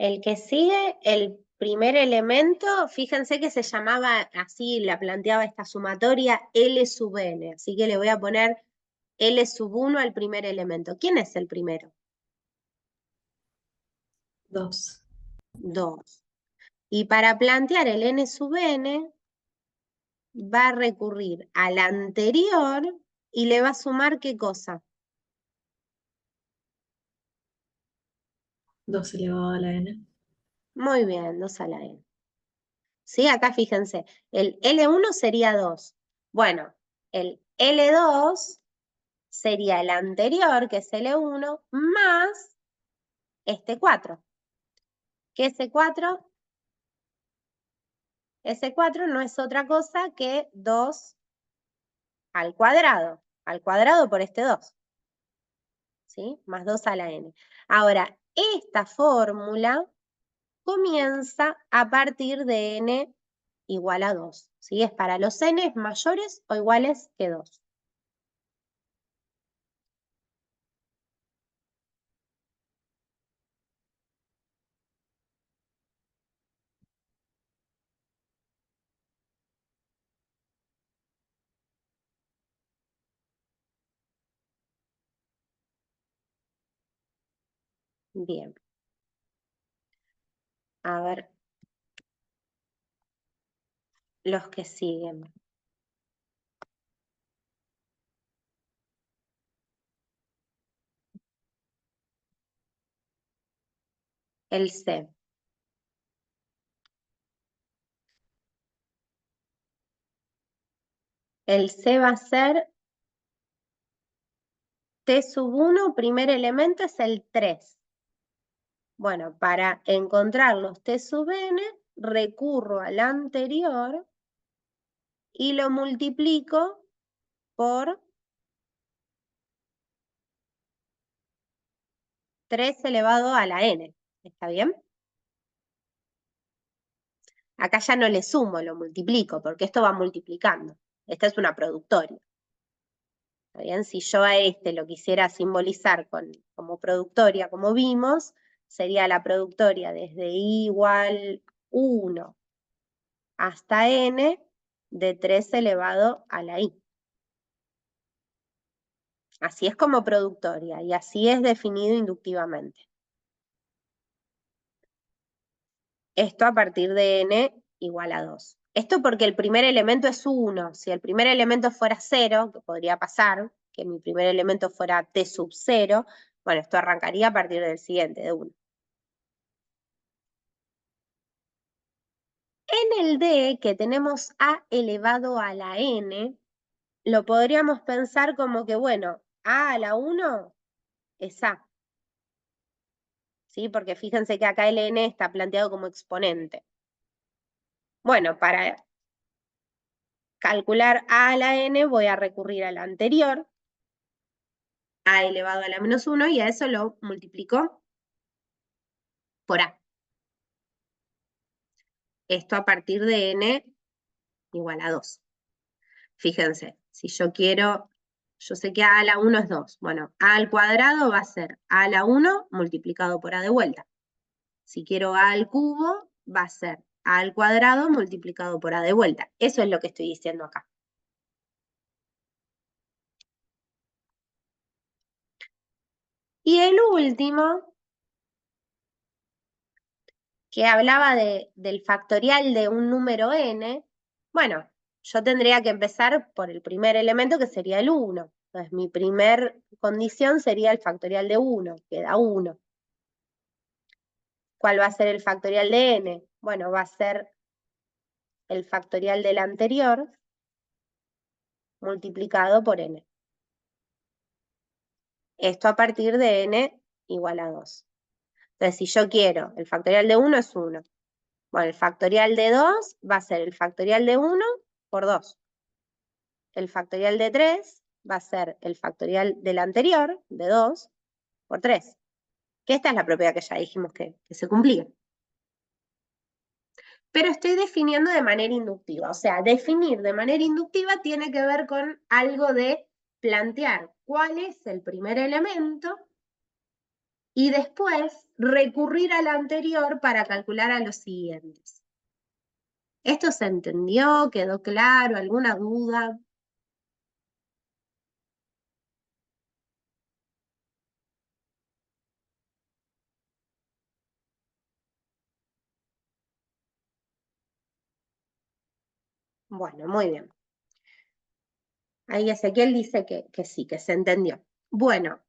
El que sigue, el primer elemento, fíjense que se llamaba así, la planteaba esta sumatoria L sub n, así que le voy a poner L sub 1 al primer elemento. ¿Quién es el primero? 2. 2. Y para plantear el n sub n, va a recurrir al anterior y le va a sumar ¿qué cosa? 2 elevado a la n. Muy bien, 2 a la n. ¿Sí? Acá fíjense, el L1 sería 2. Bueno, el L2 sería el anterior, que es L1, más este 4. ¿Qué es ese 4? Ese 4 no es otra cosa que 2 al cuadrado por este 2. ¿Sí? Más 2 a la n. Ahora, esta fórmula, comienza a partir de n igual a 2. ¿Sí? Es para los n mayores o iguales que 2. Bien. A ver, los que siguen. El C. El C va a ser T sub 1, primer elemento es el 3. Bueno, para encontrar los T sub n, recurro al anterior y lo multiplico por 3 elevado a la n. ¿Está bien? Acá ya no le sumo, lo multiplico, porque esto va multiplicando. Esta es una productoria. ¿Está bien? Si yo a este lo quisiera simbolizar como productoria, como vimos, sería la productoria desde i igual 1 hasta n de 3 elevado a la i. Así es como productoria y así es definido inductivamente. Esto a partir de n igual a 2. Esto porque el primer elemento es 1. Si el primer elemento fuera 0, que podría pasar, que mi primer elemento fuera t sub 0, bueno, esto arrancaría a partir del siguiente, de 1. En el D, que tenemos a elevado a la n, lo podríamos pensar como que, bueno, a la 1 es a. ¿Sí? Porque fíjense que acá el n está planteado como exponente. Bueno, para calcular a la n voy a recurrir a la anterior, a elevado a la menos 1, y a eso lo multiplico por a. Esto a partir de n igual a 2. Fíjense, si yo quiero, yo sé que a la 1 es 2. Bueno, a al cuadrado va a ser a a la 1 multiplicado por a de vuelta. Si quiero a al cubo, va a ser a al cuadrado multiplicado por a de vuelta. Eso es lo que estoy diciendo acá. Y el último, que hablaba del factorial de un número n, bueno, yo tendría que empezar por el primer elemento, que sería el 1. Entonces, mi primer condición sería el factorial de 1, que da 1. ¿Cuál va a ser el factorial de n? Bueno, va a ser el factorial del anterior multiplicado por n. Esto a partir de n igual a 2. Entonces, si yo quiero, el factorial de 1 es 1. Bueno, el factorial de 2 va a ser el factorial de 1 por 2. El factorial de 3 va a ser el factorial del anterior, de 2, por 3. Que esta es la propiedad que ya dijimos que se cumplía. Pero estoy definiendo de manera inductiva. O sea, definir de manera inductiva tiene que ver con algo de plantear cuál es el primer elemento y después recurrir al anterior para calcular a los siguientes. ¿Esto se entendió? ¿Quedó claro? ¿Alguna duda? Bueno, muy bien. Ahí Ezequiel dice que sí, que se entendió. Bueno,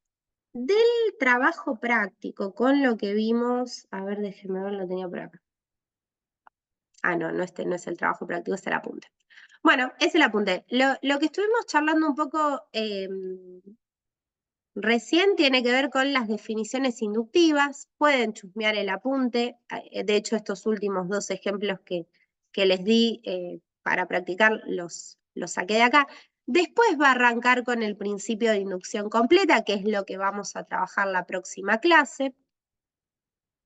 del trabajo práctico con lo que vimos, a ver, déjenme ver, lo tenía por acá. Ah, no, este no es el trabajo práctico, es el apunte. Bueno, es el apunte. Lo que estuvimos charlando un poco recién tiene que ver con las definiciones inductivas. Pueden chusmear el apunte. De hecho, estos últimos dos ejemplos que les di para practicar los saqué de acá. Después va a arrancar con el principio de inducción completa, que es lo que vamos a trabajar la próxima clase.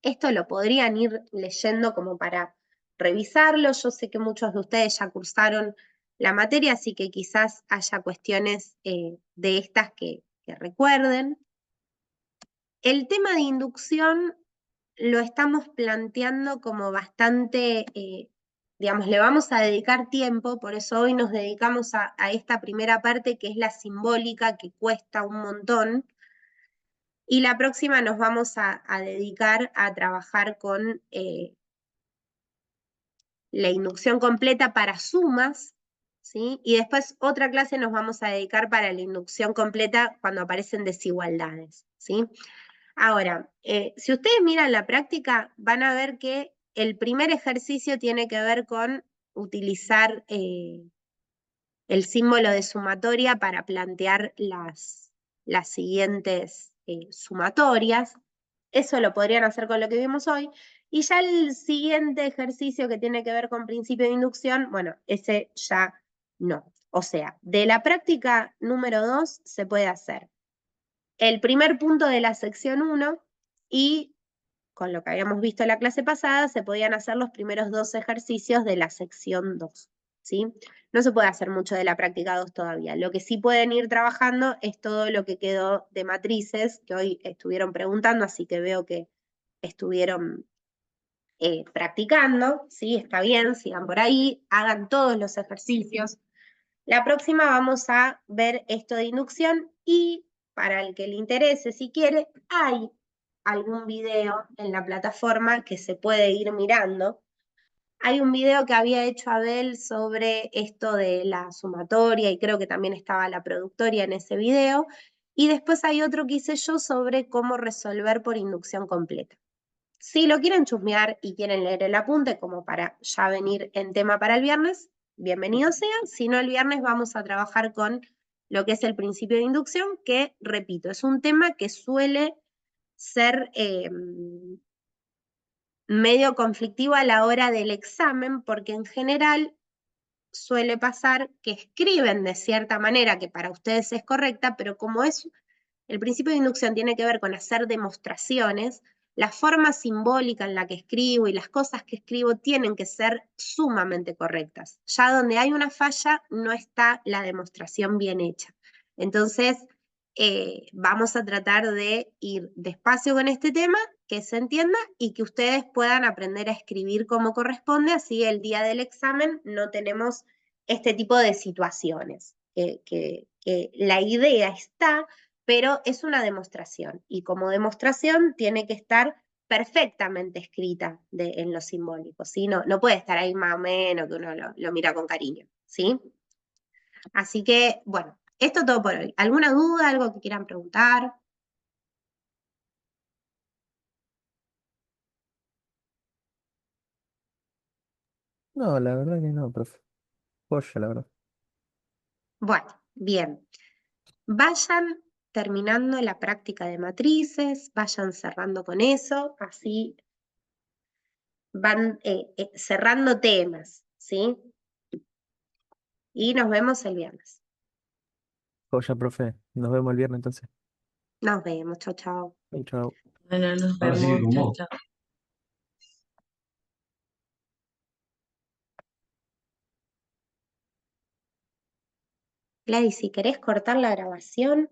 Esto lo podrían ir leyendo como para revisarlo. Yo sé que muchos de ustedes ya cursaron la materia, así que quizás haya cuestiones de estas que recuerden. El tema de inducción lo estamos planteando como bastante, digamos, le vamos a dedicar tiempo, por eso hoy nos dedicamos a esta primera parte que es la simbólica, que cuesta un montón, y la próxima nos vamos a dedicar a trabajar con la inducción completa para sumas, ¿sí? Y después otra clase nos vamos a dedicar para la inducción completa cuando aparecen desigualdades, ¿sí? Ahora, si ustedes miran la práctica, van a ver que el primer ejercicio tiene que ver con utilizar el símbolo de sumatoria para plantear las siguientes sumatorias. Eso lo podrían hacer con lo que vimos hoy. Y ya el siguiente ejercicio que tiene que ver con principio de inducción, bueno, ese ya no. O sea, de la práctica número 2 se puede hacer el primer punto de la sección 1 y con lo que habíamos visto en la clase pasada, se podían hacer los primeros 2 ejercicios de la sección 2, ¿sí? No se puede hacer mucho de la práctica 2 todavía. Lo que sí pueden ir trabajando es todo lo que quedó de matrices, que hoy estuvieron preguntando, así que veo que estuvieron practicando, ¿sí? Está bien, sigan por ahí, hagan todos los ejercicios. La próxima vamos a ver esto de inducción y para el que le interese, si quiere, hay algún video en la plataforma que se puede ir mirando. Hay un video que había hecho Abel sobre esto de la sumatoria y creo que también estaba la productoria en ese video. Y después hay otro que hice yo sobre cómo resolver por inducción completa. Si lo quieren chusmear y quieren leer el apunte como para ya venir en tema para el viernes, bienvenido sea. Si no, el viernes vamos a trabajar con lo que es el principio de inducción, que, repito, es un tema que suele ser medio conflictivo a la hora del examen, porque en general suele pasar que escriben de cierta manera que para ustedes es correcta, pero como es el principio de inducción tiene que ver con hacer demostraciones, la forma simbólica en la que escribo y las cosas que escribo tienen que ser sumamente correctas. Ya donde hay una falla no está la demostración bien hecha. Entonces, vamos a tratar de ir despacio con este tema, que se entienda y que ustedes puedan aprender a escribir como corresponde, así el día del examen no tenemos este tipo de situaciones. Que la idea está, pero es una demostración y como demostración tiene que estar perfectamente escrita en lo simbólico, ¿sí? No puede estar ahí más o menos que uno lo mira con cariño, ¿sí? Así que, bueno, esto todo por hoy. ¿Alguna duda, algo que quieran preguntar? No, la verdad que no, profe. Joya, la verdad. Bueno, bien. Vayan terminando la práctica de matrices, vayan cerrando con eso, así van cerrando temas, ¿sí? Y nos vemos el viernes. Joya, profe. Nos vemos el viernes entonces. Nos vemos, chao, chao. Chau, chau. Bueno, nos Ahora sigue vemos. con Chao, vos. chao. Gladys, si querés cortar la grabación.